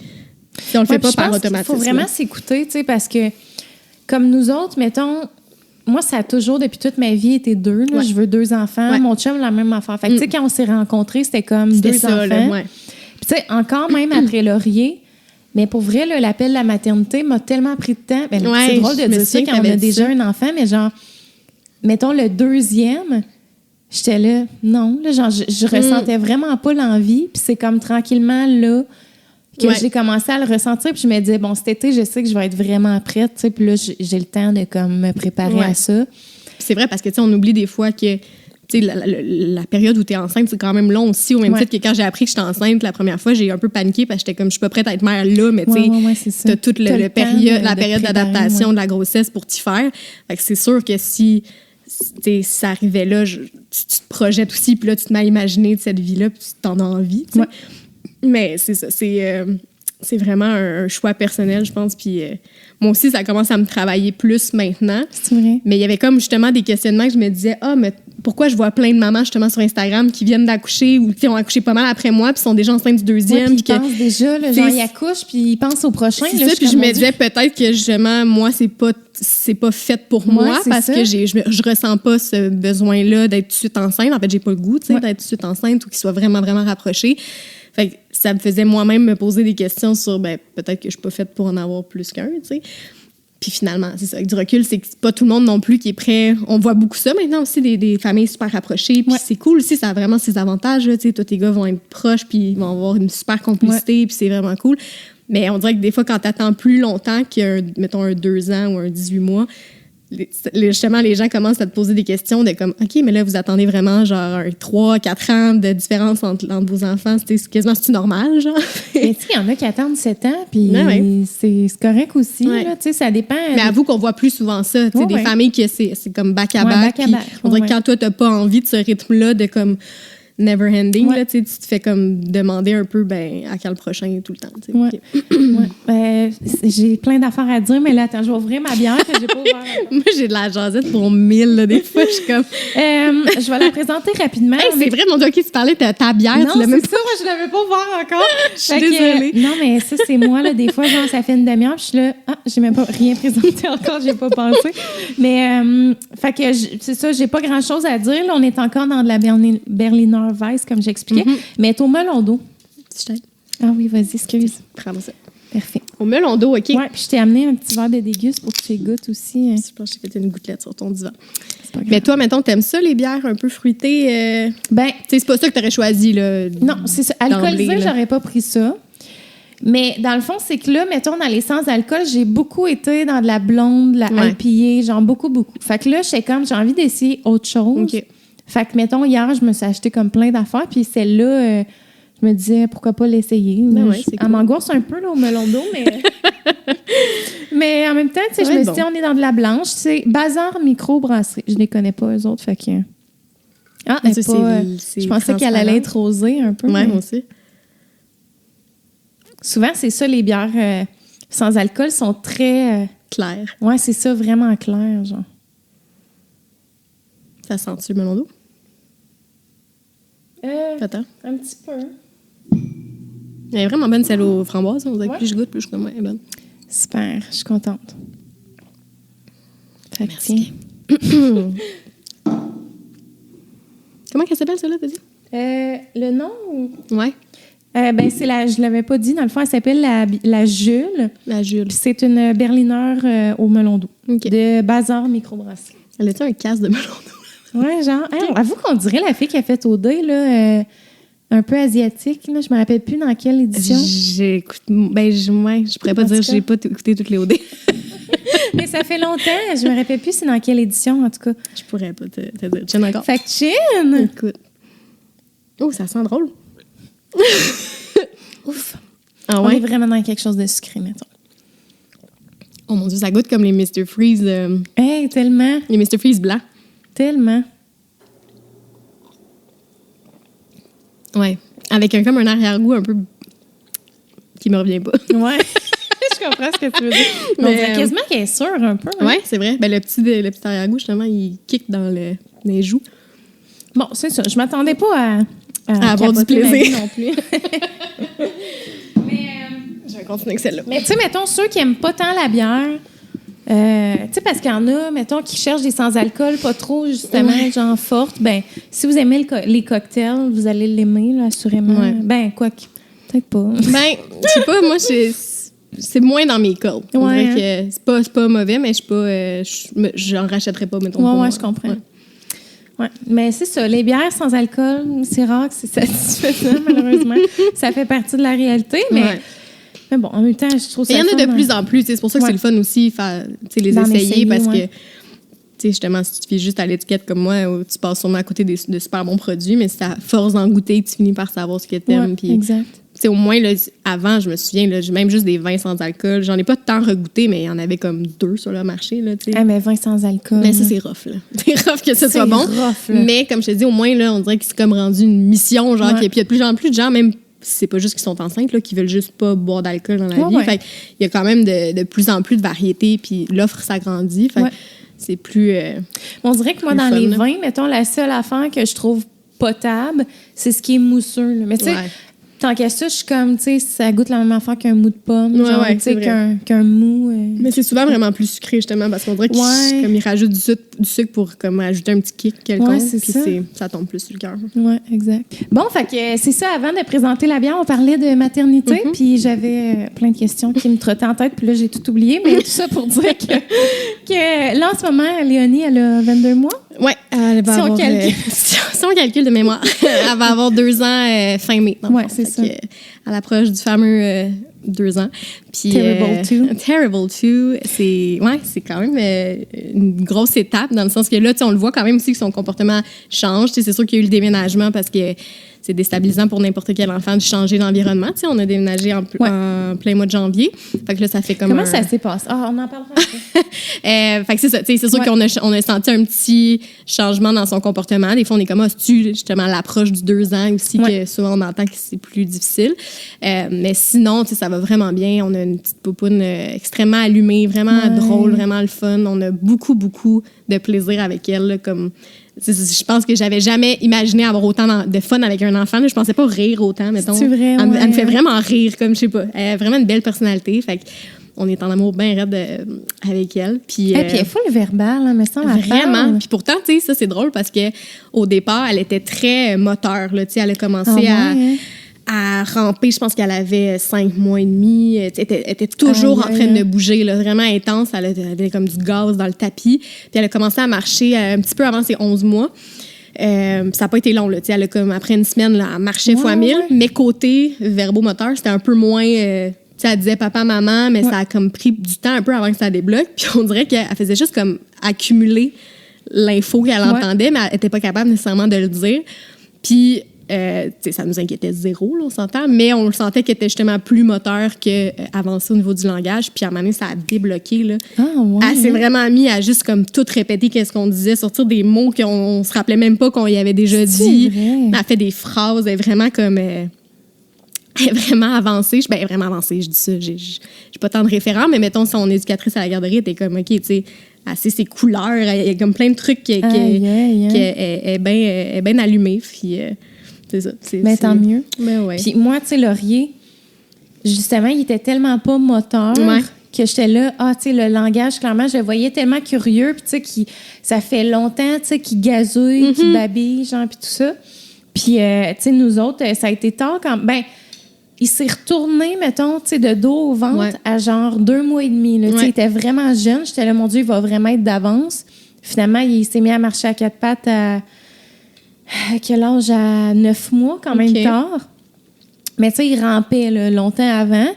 Si on le fait pas par automatisme. Il faut vraiment s'écouter, tu sais, parce que comme nous autres, mettons, moi, ça a toujours, depuis toute ma vie, été 2. Là, je veux 2 enfants. Mon chum, la même affaire. Fait que, tu sais, quand on s'est rencontrés, c'était comme 2 enfants. Puis, tu sais, encore même après Laurier, mais pour vrai, là, l'appel de la maternité m'a tellement pris de temps. Ben, c'est drôle de dire ça quand on a déjà un enfant, mais genre, mettons, le 2e, j'étais là, non, là, genre, je ressentais vraiment pas l'envie. Puis c'est comme tranquillement, là, que j'ai commencé à le ressentir, puis je me disais, bon, cet été, je sais que je vais être vraiment prête, tu sais, puis là, j'ai le temps de comme me préparer à ça. C'est vrai, parce que, tu sais, on oublie des fois que, tu sais, la période où tu es enceinte, c'est quand même long aussi, au même titre que quand j'ai appris que j'étais enceinte la première fois, j'ai un peu paniqué parce que j'étais comme, je suis pas prête à être mère là, mais tu sais, t'as toute la période d'adaptation de la grossesse pour t'y faire. Fait que c'est sûr que si ça arrivait là, tu te projettes aussi, puis là, tu te mets à imaginer de cette vie-là, puis tu t'en as envie, tu sais. Mais c'est ça, c'est vraiment un choix personnel, je pense. Puis moi aussi, ça commence à me travailler plus maintenant. C'est vrai. Mais il y avait comme justement des questionnements que je me disais, mais pourquoi je vois plein de mamans justement sur Instagram qui viennent d'accoucher ou qui ont accouché pas mal après moi, puis sont déjà enceintes du 2e. Puis ils pensent déjà, là, genre ils accouchent, puis ils pensent au prochain. C'est ça, puis je me disais peut-être que justement, moi, c'est pas fait pour moi parce que je ressens pas ce besoin-là d'être tout de suite enceinte. En fait, j'ai pas le goût, tu sais, d'être tout de suite enceinte ou qu'ils soient vraiment, vraiment rapprochés. Fait que ça me faisait moi-même me poser des questions sur, peut-être que je suis pas faite pour en avoir plus qu'un, tu sais. Puis finalement, c'est ça, avec du recul, c'est que c'est pas tout le monde non plus qui est prêt. On voit beaucoup ça maintenant aussi, des familles super rapprochées. Puis c'est cool aussi, ça a vraiment ses avantages, tu sais. Tous tes gars vont être proches, puis ils vont avoir une super complicité, puis c'est vraiment cool. Mais on dirait que des fois, quand t'attends plus longtemps mettons, un 2 ans ou un 18 mois, justement, les gens commencent à te poser des questions de comme, OK, mais là, vous attendez vraiment genre un 3-4 ans de différence entre vos enfants. C'est quasiment, c'est-tu normal, genre? Mais tu sais, il y en a qui attendent 7 ans, puis c'est correct aussi, là, tu sais, ça dépend. Mais avoue qu'on voit plus souvent ça, tu sais, des familles que c'est comme back-à-back. On dirait que quand toi, t'as pas envie de ce rythme-là de comme never ending. Ouais. Là, tu te fais comme demander un peu à quand le prochain tout le temps. Ouais. Okay. Ouais. J'ai plein d'affaires à dire, mais là, attends, je vais ouvrir ma bière que j'ai pas ouvert. Moi, j'ai de la jasette pour 1000. Là, des fois, je suis comme... Je vais la présenter rapidement. Hey, c'est vrai, mon Dieu, tu parlais de ta bière. Non, tu l'as même c'est ça, moi, je l'avais pas ouvert encore. Je suis désolée. Non, mais ça, c'est moi, là, des fois, genre, ça fait une demi-heure, puis je suis là, j'ai même pas rien présenté encore, j'ai pas pensé. Mais, fait que, c'est ça, j'ai pas grand-chose à dire. Là, on est encore dans de la Berliner Weiss, comme j'expliquais, mais au melon d'eau. Ah oui, vas-y, excuse. Prends ça. Parfait. Au melon d'eau, OK. Ouais, puis je t'ai amené un petit verre de déguste pour que tu goûtes aussi. Je pense que j'ai fait une gouttelette sur ton divan. C'est pas grave. Mais toi, mettons, t'aimes ça, les bières un peu fruitées? Ben, tu sais, c'est pas ça que t'aurais choisi, là. non, c'est ça. Alcoolisé, d'emblée, là. j'aurais pas pris ça. Mais dans le fond, c'est que là, mettons, dans les sans-alcool, j'ai beaucoup été dans de la blonde, de la IPA, genre beaucoup. Fait que là, j'étais comme, j'ai envie d'essayer autre chose. OK. Fait que, mettons, hier, je me suis acheté comme plein d'affaires, puis celle-là, je me disais, pourquoi pas l'essayer? Ben ouais, c'est Elle cool. m'angoisse un peu, là, au melon d'eau, mais... mais en même temps, tu sais, je me suis dit, on est dans de la blanche. C'est Bazar Microbrasserie. Je les connais pas, eux autres, fait que... Ah, Mais ça, je pensais qu'elle allait être rosée un peu. Ouais, mais... moi aussi. Souvent, c'est ça, les bières sans alcool sont très... Claire. Ouais, c'est ça, vraiment clair, genre. Ça sent-tu le melon d'eau? Attends. Un petit peu. Elle est vraiment bonne, celle aux framboises. On dirait que Ouais. plus je goûte, plus je suis comme, ouais, elle est bonne. Super, je suis contente. Fait que Merci. tiens. Comment qu'elle s'appelle, celle-là, t'as dit? Le nom? Ouais. Ben, je l'avais pas dit. Dans le fond, elle s'appelle la Jules. La Jules. Puis c'est une berliner au melon d'eau. OK. De Bazar Microbrasserie. Elle a-tu un casque de melon d'eau? Ouais, genre. Hey, avoue qu'on dirait la fille qui a fait au dé, là, un peu asiatique. Là, je me rappelle plus dans quelle édition. J'écoute. Je pourrais pas En dire tout que j'ai pas écouté toutes les OD. Mais ça fait longtemps. Je me rappelle plus c'est dans quelle édition, en tout cas. Je pourrais pas te dire. Chin encore. Fait que chin! Écoute. Oh, ça sent drôle. Ouf! Ah On est ouais? vraiment dans quelque chose de sucré, mettons. Oh mon Dieu, ça goûte comme les Mr. Freeze. Hey, tellement! Les Mr. Freeze blancs. Tellement! Ouais. Avec comme un arrière-goût un peu qui me revient pas. Ouais. Je comprends ce que tu veux dire. Mais on dirait quasiment qu'elle est sûre un peu. Hein? Ouais, c'est vrai. Ben, le petit arrière-goût, justement, il kick dans les joues. Bon, c'est ça. Je m'attendais pas à avoir du capoter ma plaisir vie non plus. Je vais continuer avec celle-là. Mais tu sais, mettons, ceux qui aiment pas tant la bière, tu sais, parce qu'il y en a, mettons, qui cherchent des sans-alcool pas trop, justement, genre fortes, ben, si vous aimez les cocktails, vous allez l'aimer, là, assurément. Ouais. Ben, quoi que, peut-être pas. Ben, je sais pas, moi, c'est moins dans mes cordes. On Ouais, dirait que c'est pas mauvais, mais je suis pas. J'en rachèterais pas, mettons. Ouais, pour moi. je comprends. Ouais. Ouais. Mais c'est ça, les bières sans alcool, c'est rare que c'est satisfaisant, malheureusement. Ça fait partie de la réalité, mais, Ouais. mais bon, en même temps, je trouve ça. Il y en a de fun, plus en plus. C'est pour ça que c'est le fun aussi, les D'en essayer, essayer, parce ouais. que, justement, si tu fais juste à l'étiquette comme moi, tu passes sûrement à côté de super bons produits, mais c'est à force d'en goûter que tu finis par savoir ce que t'aimes. Ouais, Puis, exact. au moins, là, avant, je me souviens, là, même juste des vins sans alcool, j'en ai pas tant regoûté, mais il y en avait comme 2 sur le marché. Là, Ah, mais vin sans alcool. mais ça, c'est rough. Là. C'est rough que ce soit bon. Rough, là. Mais comme je te dis, au moins, là, on dirait que c'est comme rendu une mission. Genre, Ouais. puis il y a de plus en plus de gens, même si c'est pas juste qu'ils sont enceintes, là, qui veulent juste pas boire d'alcool dans la vie. Ouais. Fait il y a quand même de plus en plus de variétés, puis l'offre s'agrandit. Fait Ouais. c'est plus. On dirait que moi, Plus dans fun, les là. vins, mettons, la seule affaire que je trouve potable, c'est ce qui est mousseux. Là. Mais tu sais, Ouais. tant qu'à ça, je suis comme, tu sais, ça goûte la même affaire qu'un mou de pomme, Ouais, genre, ouais, tu sais, c'est vrai. qu'un mou. Mais c'est souvent vraiment plus sucré, justement, parce qu'on dirait qu'ils Ouais. comme ils rajoutent du sucre pour comme, ajouter un petit kick quelconque. Ouais, c'est Puis ça. ça tombe plus sur le cœur. Oui, exact. Bon, fait que c'est ça, avant de présenter la bière, on parlait de maternité, puis j'avais plein de questions qui me trottaient en tête, puis là, j'ai tout oublié, mais tout ça pour dire que là, en ce moment, Léonie, elle a 22 mois. Ouais, elle va Si on avoir, calcule. si on calcule de mémoire, elle va avoir 2 ans fin mai. Ouais, c'est ça. Elle à l'approche du fameux 2 ans. Puis, Terrible 2, c'est quand même une grosse étape dans le sens que là, on le voit quand même aussi que son comportement change. C'est sûr qu'il y a eu le déménagement parce que c'est déstabilisant pour n'importe quel enfant de changer d'environnement. On a déménagé en plein mois de janvier. Fait que là, ça fait comme Comment ça s'est passé? On en parlera fait que c'est ça. C'est sûr qu'on a senti un petit changement dans son comportement. Des fois, on est comme, c'est-tu justement l'approche du 2 ans aussi que souvent on entend que c'est plus difficile. Mais sinon, ça va vraiment bien. On a une petite poupoune extrêmement allumée, vraiment drôle, vraiment le fun. On a beaucoup, beaucoup de plaisir avec elle. Là, comme je pense que j'avais jamais imaginé avoir autant de fun avec un enfant. Là. Je pensais pas rire autant, mettons. C'est vrai, elle me fait vraiment rire, comme je sais pas. Elle a vraiment une belle personnalité. Fait on est en amour bien raide avec elle. Puis elle est full verbale, hein, me semble. Vraiment. Puis pourtant, tu sais, ça, c'est drôle parce qu'au départ, elle était très moteur. Là, elle a commencé à ramper. Je pense qu'elle avait 5 mois et demi. Elle était toujours en train de bouger, là, vraiment intense. Elle avait comme du gaz dans le tapis. Puis elle a commencé à marcher un petit peu avant ses 11 mois. Ça n'a pas été long. Là, elle a comme, après une semaine, là, elle marchait fois 1000. Mais côté verbomoteur, c'était un peu moins... elle disait papa, maman, mais ça a comme pris du temps un peu avant que ça débloque. Puis on dirait qu'elle faisait juste comme accumuler l'info qu'elle entendait, mais elle n'était pas capable nécessairement de le dire. Puis... ça nous inquiétait zéro, là, on s'entend, mais on le sentait qu'elle était justement plus moteur qu'avancée au niveau du langage. Puis à un moment donné, ça a débloqué. Là. Elle s'est vraiment mise à juste comme tout répéter qu'est-ce qu'on disait, sortir des mots qu'on se rappelait même pas qu'on y avait déjà dit. Vrai? Elle fait des phrases, elle est vraiment comme... elle est vraiment avancée. Elle est vraiment avancée, je dis ça. J'ai pas tant de référents, mais mettons, son éducatrice à la garderie était comme, OK, tu sais, assez ses couleurs, il y a comme plein de trucs qui est bien allumée. Puis... c'est ça. Mais tant mieux. Ben ouais. Puis moi, tu sais, Laurier, justement, il était tellement pas moteur que j'étais là, tu sais, le langage, clairement, je le voyais tellement curieux, puis tu sais, ça fait longtemps, tu sais, qu'il gazouille, qu'il babille, genre, puis tout ça. Puis, tu sais, nous autres, ça a été tard quand... Ben, il s'est retourné, mettons, tu sais, de dos au ventre à genre 2 mois et demi, là. Tu sais, il était vraiment jeune. J'étais là, mon Dieu, il va vraiment être d'avance. Finalement, il s'est mis à marcher à 4 pattes à quel âge? À 9 mois, quand même tard. Mais tu sais, il rampait là, longtemps avant.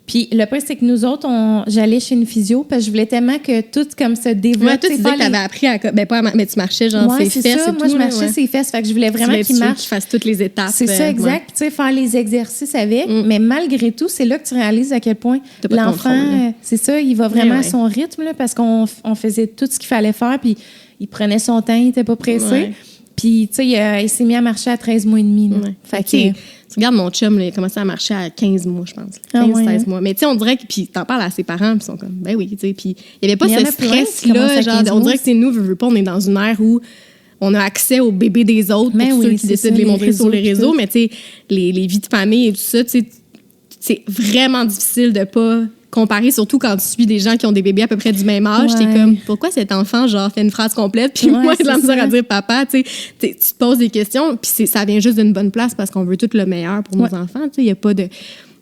Puis le pire, c'est que nous autres, j'allais chez une physio parce que je voulais tellement que tout comme se développe. Ouais, toi, tu disais que t'avais appris à... Ben, pas mais tu marchais genre ses fesses et tout. Moi, je marchais ses fesses. Fait que je voulais vraiment qu'il marche. Qu'il fasse toutes les étapes. C'est ça, exact. Puis tu sais, faire les exercices avec. Mais malgré tout, c'est là que tu réalises à quel point l'enfant, c'est ça, il va vraiment à son rythme là, parce qu'on faisait tout ce qu'il fallait faire. Puis il prenait son temps, il n'était pas pressé. Puis, tu sais, il s'est mis à marcher à 13 mois et demi. Fait que... Tu regardes mon chum, il a commencé à marcher à 15 mois, je pense. 15-16 mois. Mais tu sais, on dirait que... Puis t'en parles à ses parents, puis ils sont comme, ben oui, tu sais. Puis il n'y avait pas ce stress-là. Genre, on dirait que c'est nous, veux pas, on est dans une ère où on a accès aux bébés des autres pour ceux qui décident de les montrer sur les réseaux. Mais tu sais, les vies de famille et tout ça, tu sais, c'est vraiment difficile de pas... comparer, surtout quand tu suis des gens qui ont des bébés à peu près du même âge, t'es comme, pourquoi cet enfant, genre, fait une phrase complète, puis moi, j'ai de la misère à dire papa, tu sais, tu te poses des questions, puis ça vient juste d'une bonne place parce qu'on veut tout le meilleur pour nos enfants, tu sais, il n'y a pas de...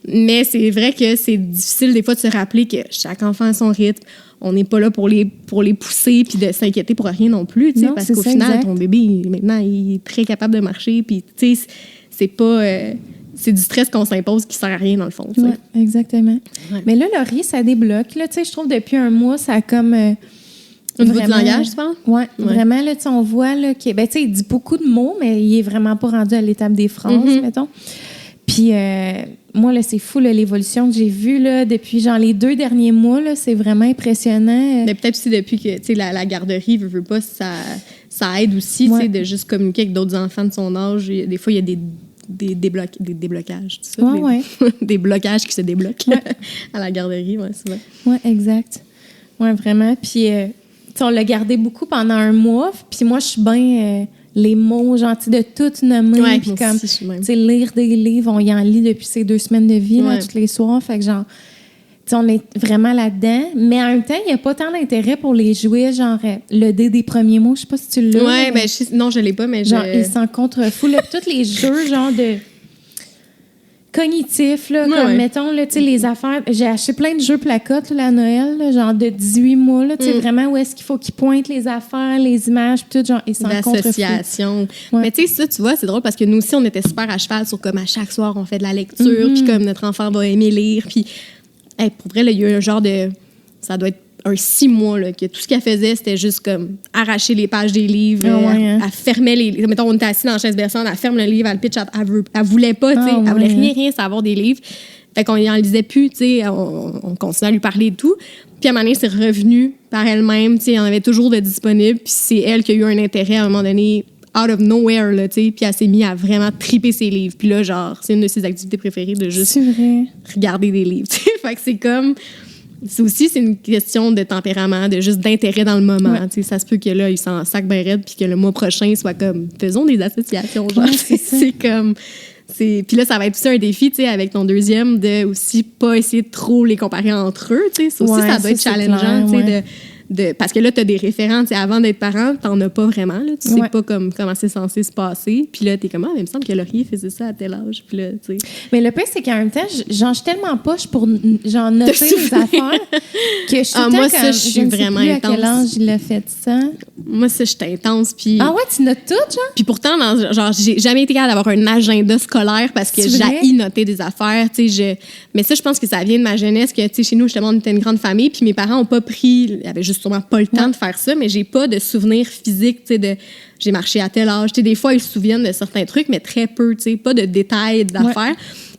Mais c'est vrai que c'est difficile des fois de se rappeler que chaque enfant a son rythme, on n'est pas là pour les pousser puis de s'inquiéter pour rien non plus, tu sais, parce qu'au final, ton bébé, maintenant, il est très capable de marcher, puis tu sais, c'est pas... c'est du stress qu'on s'impose qui sert à rien, dans le fond. Oui, exactement. Ouais. Mais là, Laurier, ça débloque. Là, je trouve depuis un mois, ça a comme... au niveau du langage, tu penses? Oui, vraiment, là, on voit là, qu'il il dit beaucoup de mots, mais il est vraiment pas rendu à l'étape des phrases, mettons. Puis, moi, là, c'est fou, là, l'évolution que j'ai vue là, depuis genre les 2 derniers mois. Là, c'est vraiment impressionnant. Mais peut-être aussi depuis que la garderie veut pas, ça aide aussi de juste communiquer avec d'autres enfants de son âge. Des fois, il y a des déblocages, tout ça. Des blocages qui se débloquent à la garderie, souvent. Oui, exact. Oui, vraiment. Puis, on l'a gardé beaucoup pendant un mois. Puis moi, je suis bien les mots, gentils de tout nommer. Puis comme, lire des livres, on y en lit depuis ces 2 semaines de vie, là, tous les soirs. Fait que genre, on est vraiment là-dedans. Mais en même temps, il n'y a pas tant d'intérêt pour les jouets, genre le dé des premiers mots. Je sais pas si tu l'as. Oui, ben, non, je l'ai pas, mais genre, ils s'en contrefouent. Tous les jeux, genre de... cognitifs, là, comme, mettons, là, tu sais, les affaires... J'ai acheté plein de jeux placotes, là, à Noël, là, genre de 18 mois, là, tu sais, vraiment, où est-ce qu'il faut qu'ils pointent les affaires, les images, puis tout, genre, et sans l'association. Mais tu sais, ça, tu vois, c'est drôle, parce que nous aussi, on était super à cheval sur, comme, à chaque soir, on fait de la lecture, puis comme notre enfant va aimer lire, puis, pour vrai, là, il y a eu un genre de... Ça doit être un 6 mois, là, que tout ce qu'elle faisait, c'était juste comme arracher les pages des livres. Elle fermait les... Mettons, on était assis dans la chaise berçante, elle ferme le livre, elle le pitch, elle voulait pas, tu sais, elle voulait rien savoir des livres. Fait qu'on en lisait plus, tu sais, on continuait à lui parler et tout. Puis à un moment donné, c'est revenu par elle-même, tu sais, il y en avait toujours de disponibles, puis c'est elle qui a eu un intérêt à un moment donné, out of nowhere, là, tu sais, puis elle s'est mise à vraiment triper ses livres. Puis là, genre, c'est une de ses activités préférées de juste regarder des livres, tu sais. Fait que c'est comme... C'est une question de tempérament, de juste d'intérêt dans le moment. Ça se peut que là, il s'en sac bien raide, puis que le mois prochain, il soit comme, faisons des associations. Genre, c'est comme... Puis là, ça va être aussi un défi, tu sais, avec ton deuxième, de aussi pas essayer de trop les comparer entre eux, tu sais. Ça aussi, ça doit être challengeant, tu sais, parce que là, tu as des référents. Avant d'être parent, tu n'en as pas vraiment. Là. Tu sais pas comment c'est censé se passer. Puis là, tu es comme, il me semble que Laurier faisait ça à tel âge. Puis là, tu sais. Mais le pire, c'est qu'en même temps, j'en suis tellement poche pour genre noter les affaires que je suis moi, ça, je suis vraiment intense. À quel âge il a fait ça? Moi, ça, je suis intense. Puis... Ah ouais, tu notes tout, genre? Puis pourtant, genre, j'ai jamais été capable d'avoir un agenda scolaire parce que j'ai noter des affaires. Tu sais, mais ça, je pense que ça vient de ma jeunesse. Que, tu sais, chez nous, justement, on était une grande famille. Puis mes parents n'ont pas pris... Ils avaient justement pas le temps de faire ça, mais j'ai pas de souvenirs physiques, tu sais, j'ai marché à tel âge. Tu sais, des fois, ils se souviennent de certains trucs, mais très peu, tu sais, pas de détails d'affaires.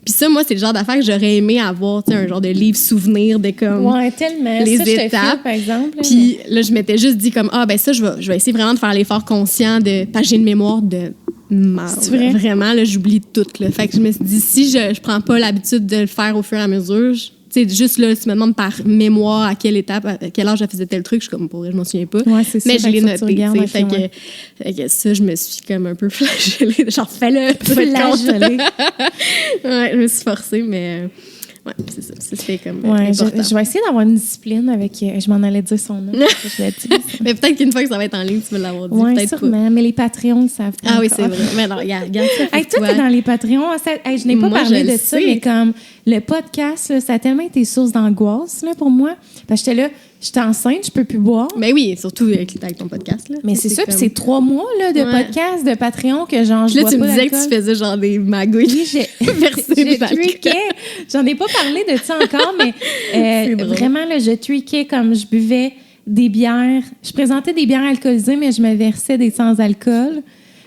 Puis ça, moi, c'est le genre d'affaires que j'aurais aimé avoir, tu sais, un genre de livre souvenir de comme tellement. les ça, étapes. Par exemple. Puis là, je m'étais juste dit comme, ben ça, je vais essayer vraiment de faire l'effort conscient de... Parce que j'ai une mémoire de mal. Vraiment, là, j'oublie tout, là. Fait que je me suis dit, si je prends pas l'habitude de le faire au fur et à mesure... Tu sais, juste là, tu me demandes par mémoire à quelle étape, à quel âge je faisais tel truc, je suis comme, pour vrai, je m'en souviens pas. C'est mais ça, je l'ai noté. Fait que ça, je me suis comme un peu flagellée. Genre, fais-le. Flagellée. Je me suis forcée, mais c'est ça. C'est comme je vais essayer d'avoir une discipline avec... je m'en allais dire son nom. Je l'ai dit. Mais peut-être qu'une fois que ça va être en ligne, tu vas l'avoir dit. Oui, peut-être sûrement. pas. Mais les Patreons le savent pas. Ah oui, c'est vrai. Mais alors, regarde ça. Toi, t'es dans les Patreons. Je n'ai pas parlé de ça, mais comme le podcast, là, ça a tellement été source d'angoisse là, pour moi. Parce que j'étais là, j'étais enceinte, je peux plus boire. Mais oui, surtout avec ton podcast. Là. Mais c'est ça, puis c'est 3 mois là, de podcast, de Patreon que genre, je bois pas tu me disais d'alcool. que tu faisais genre des magouilles. Oui, j'ai tweaké. J'en ai pas parlé de ça encore, mais vraiment, là, je tweakais comme je buvais des bières. Je présentais des bières alcoolisées, mais je me versais des sans-alcool.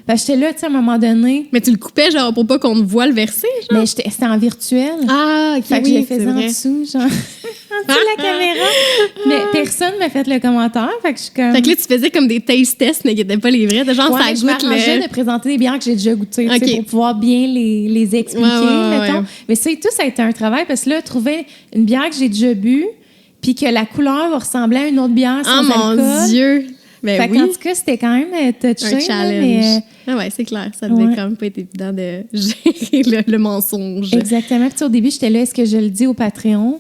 Ben, j'étais là, tu sais, à un moment donné. Mais tu le coupais, genre, pour pas qu'on te voie le verser, genre? Mais c'était en virtuel. Ah, OK, fait que je le faisais en dessous, genre, en dessous de la caméra. Mais personne m'a fait le commentaire, fait que je suis comme... Fait que là, tu faisais comme des taste tests, mais qui n'étaient pas les vrais. De genre, ça goûte je m'arrangeais de présenter des bières que j'ai déjà goûtées, pour pouvoir bien les expliquer, mettons. Ouais. Mais ça et tout, ça a été un travail, parce que là, trouver une bière que j'ai déjà bu, puis que la couleur ressemblait à une autre bière sans alcool. Oh mon Dieu! Ben fait qu'en tout cas, c'était quand même touché. Un challenge. Ouais, c'est clair. Ça devait quand même pas être évident de gérer le mensonge. Exactement. Puis au début, j'étais là, est-ce que je le dis au Patreon?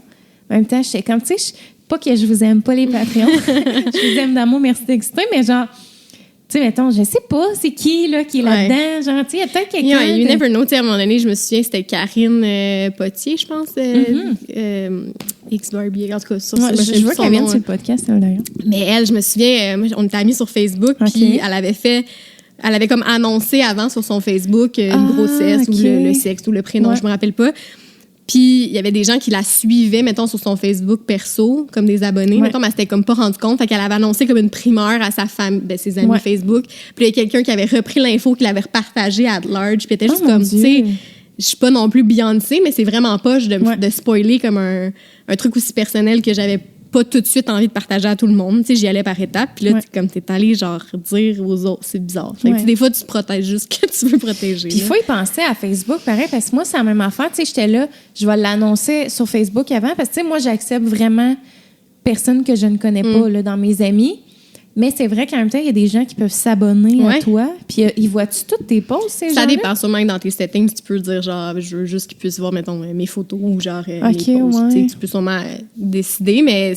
En même temps, j'étais comme, tu sais, pas que je vous aime pas les Patreons. Je vous aime d'amour, merci d'exister, mais genre, tu sais, mettons, je sais pas, c'est qui là qui est là-dedans. Genre, tu sais, il y a peut-être quelqu'un. You never know. Tu sais, à un moment donné, je me souviens, c'était Karine Potier, je pense. X-Barbie, en tout cas. Je vois qu'elle vient sur le podcast, d'ailleurs. Mais elle, je me souviens, on était amis sur Facebook, puis elle avait comme annoncé avant sur son Facebook une grossesse ou le sexe ou le prénom, je me rappelle pas. Puis, il y avait des gens qui la suivaient, mettons, sur son Facebook perso, comme des abonnés. Mettons, mais elle s'était comme pas rendu compte. Fait qu'elle avait annoncé comme une primeur à sa famille, ses amis Facebook. Puis, il y a quelqu'un qui avait repris l'info, qui l'avait repartagée à large. Puis, elle était juste comme, tu sais, je suis pas non plus Beyoncé, mais c'est vraiment poche de spoiler comme un truc aussi personnel que j'avais pas tout de suite envie de partager à tout le monde. Tu sais, j'y allais par étapes. Puis là, comme t'es allé, genre, dire aux autres, c'est bizarre. Fait que des fois, tu protèges juste ce que tu veux protéger. Puis il faut y penser à Facebook, pareil, parce que moi, c'est la même affaire. Tu sais, j'étais là, je vais l'annoncer sur Facebook avant, parce que, tu sais, moi, j'accepte vraiment personne que je ne connais pas là, dans mes amis. Mais c'est vrai qu'en même temps, il y a des gens qui peuvent s'abonner à toi. Puis ils voient-tu toutes tes posts, ces gens-là? Ça dépend sûrement que dans tes settings, tu peux dire genre, je veux juste qu'ils puissent voir, mettons, mes photos ou genre mes posts. Ouais. Tu peux sûrement décider, mais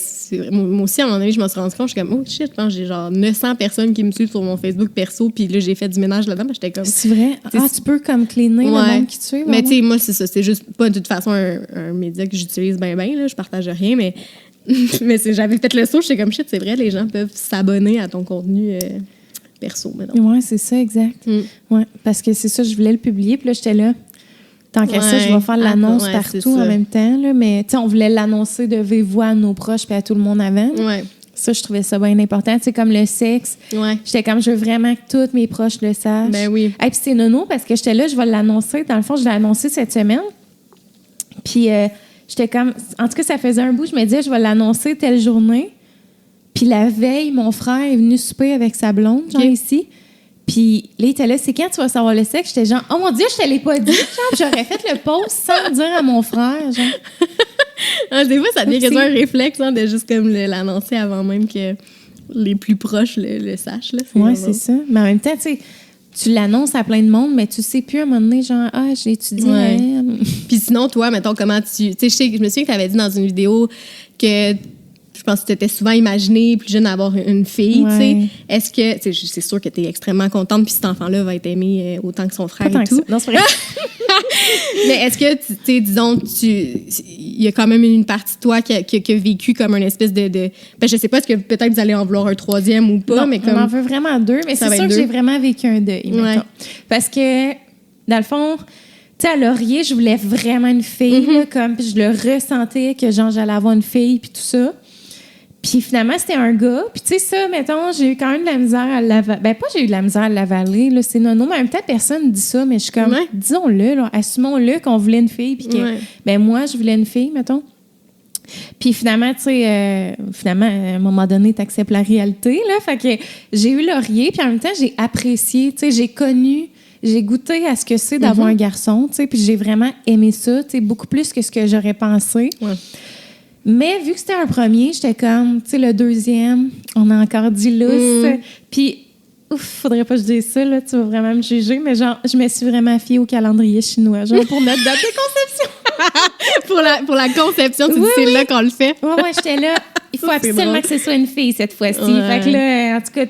moi aussi, à un moment donné, je me suis rendu compte, je suis comme, oh shit, je pense que j'ai genre 900 personnes qui me suivent sur mon Facebook perso, puis là, j'ai fait du ménage là-dedans, j'étais comme... C'est vrai? Tu peux comme cleaner le monde qui te suit? Mais tu sais, moi, c'est ça. C'est juste pas de toute façon un média que j'utilise bien, là. Je partage rien, mais... mais j'avais fait le saut, j'étais comme shit, c'est vrai, les gens peuvent s'abonner à ton contenu perso maintenant. Oui, c'est ça, exact. Ouais, parce que c'est ça, je voulais le publier, puis là, j'étais là. Tant qu'à ça, je vais faire l'annonce partout en même temps. Là, mais tu sais, on voulait l'annoncer de vive voix à nos proches puis à tout le monde avant. Ouais. Ça, je trouvais ça bien important. Tu sais, comme le sexe. Ouais. J'étais comme, je veux vraiment que tous mes proches le sachent. Ben oui. Et puis c'est nono parce que j'étais là, je vais l'annoncer. Dans le fond, je l'ai annoncé cette semaine. Puis j'étais comme... En tout cas, ça faisait un bout. Je me disais, je vais l'annoncer telle journée. Puis la veille, mon frère est venu souper avec sa blonde, genre ici. Puis là, il était là, c'est quand tu vas savoir le sexe? J'étais genre, oh mon Dieu, je te l'ai pas dit. Genre, j'aurais fait le post sans le dire à mon frère, genre. Des fois, ça devient quasiment un réflexe de juste comme l'annoncer avant même que les plus proches le sachent. Oui, c'est ça. Mais en même temps, tu sais, tu l'annonces à plein de monde, mais tu sais plus à un moment donné, genre, j'ai étudié. Puis sinon, toi, mettons, comment tu... Tu sais, je me souviens que tu avais dit dans une vidéo que... Je pense que tu t'étais souvent imaginé plus jeune d'avoir une fille, tu sais. Est-ce que... C'est sûr que tu es extrêmement contente, puis cet enfant-là va être aimé autant que son frère et tout. Non, c'est vrai. Mais est-ce que, tu sais, disons, il y a quand même une partie de toi qui a vécu comme une espèce de... Ben, je sais pas, est-ce que peut-être vous allez en vouloir un troisième ou pas, non, mais comme... on en veut vraiment deux, mais c'est sûr que j'ai vraiment vécu un deuil, mettons. Parce que, dans le fond... Tu sais, à Laurier, je voulais vraiment une fille, là, comme, puis je le ressentais que, genre, j'allais avoir une fille, puis tout ça. Puis finalement, c'était un gars. Puis tu sais, ça, mettons, j'ai eu quand même de la misère à l'avaler. Ben, pas j'ai eu de la misère à l'avaler, là, c'est nono. Mais en même temps, personne dit ça, mais je suis comme, disons-le, là, assumons-le qu'on voulait une fille, puis que, ben, moi, je voulais une fille, mettons. Puis finalement, tu sais, à un moment donné, tu acceptes la réalité, là. Fait que j'ai eu Laurier, puis en même temps, j'ai apprécié, tu sais, j'ai goûté à ce que c'est d'avoir un garçon, tu sais, puis j'ai vraiment aimé ça, tu sais, beaucoup plus que ce que j'aurais pensé. Ouais. Mais vu que c'était un premier, j'étais comme, tu sais, le deuxième, on a encore dit lousse. Puis, faudrait pas que je dise ça, là, tu vas vraiment me juger, mais genre, je me suis vraiment fiée au calendrier chinois, genre pour notre date de conception. pour la conception, tu dis c'est là qu'on le fait. Ouais, j'étais là. Il faut absolument que ce soit une fille cette fois-ci. Fait que là, en tout cas,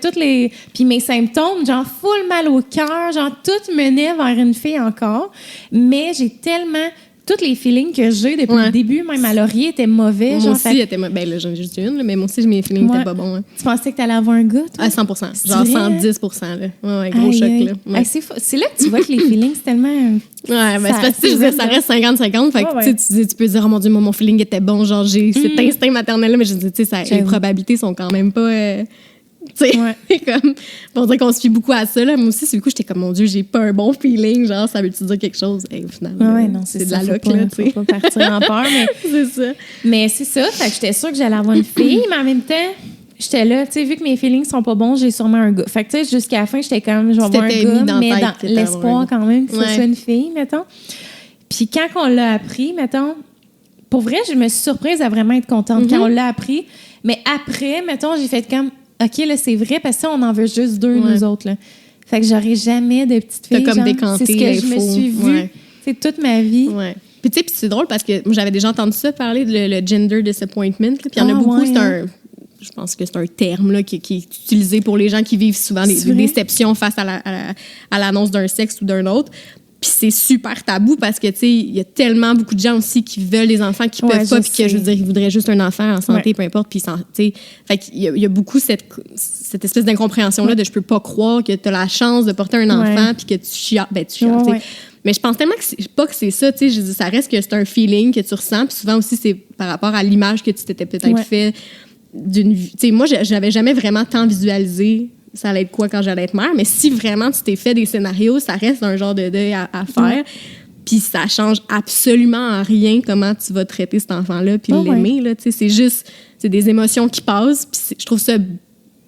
puis mes symptômes, genre full mal au cœur, genre tout menait vers une fille encore. Mais j'ai tellement... Tous les feelings que j'ai depuis le début, même à Laurier, étaient mauvais. Moi aussi, ben là, j'en ai juste une, mais moi aussi, mes feelings étaient pas bons. Hein. Tu pensais que t'allais avoir un gars, toi? À 100%. Genre 110%. Là. Ouais, gros choc. Là. Ouais. C'est là que tu vois que les feelings, c'est tellement... Ouais, ben c'est parce que ça reste 50-50. Fait que tu peux dire, oh mon Dieu, mon feeling était bon. Genre, j'ai cet instinct maternel-là, mais je dis, tu sais, les probabilités sont quand même pas... comme, on dirait qu'on se fie beaucoup à ça. Là. Moi aussi, c'est du coup, j'étais comme, mon Dieu, j'ai pas un bon feeling. Genre, ça veut-tu dire quelque chose? Et au final, non, c'est de la luck. Faut pas partir en peur. Mais... c'est ça. Mais c'est ça. Fait que j'étais sûre que j'allais avoir une fille, mais en même temps, j'étais là. Tu sais, vu que mes feelings sont pas bons, j'ai sûrement un gars. Fait que, tu sais, jusqu'à la fin, j'étais comme, je vais avoir un gars, mais dans l'espoir quand même que ce soit une fille, mettons. Puis quand on l'a appris, mettons, pour vrai, je me suis surprise à vraiment être contente quand on l'a appris. Mais après, mettons, j'ai fait comme, OK, là, c'est vrai, parce que ça, on en veut juste deux, nous autres, là. Fait que j'aurais jamais de petite fille. T'as comme décanté. C'est ce que je me suis vue, c'est toute ma vie. Ouais. Puis, tu sais, c'est drôle parce que moi, j'avais déjà entendu ça parler de le gender disappointment. Puis, il y en a beaucoup, je pense que c'est un terme là, qui est utilisé pour les gens qui vivent souvent des déceptions face à l'annonce d'un sexe ou d'un autre. Puis c'est super tabou parce que, tu sais, il y a tellement beaucoup de gens aussi qui veulent des enfants qui peuvent pas, puis que, je veux dire, ils voudraient juste un enfant en santé, peu importe, puis tu sais, fait qu'il y a beaucoup cette espèce d'incompréhension-là de je peux pas croire que tu as la chance de porter un enfant, puis que tu chiales, tu sais. Mais je pense tellement que c'est ça, tu sais, je dis, ça reste que c'est un feeling que tu ressens, puis souvent aussi, c'est par rapport à l'image que tu t'étais peut-être fait d'une... Tu sais, moi, j'avais jamais vraiment tant visualisé ça allait être quoi quand j'allais être mère, mais si vraiment tu t'es fait des scénarios, ça reste un genre de deuil à faire. Puis ça change absolument en rien comment tu vas traiter cet enfant-là puis l'aimer. Là, c'est juste des émotions qui passent. Puis je trouve ça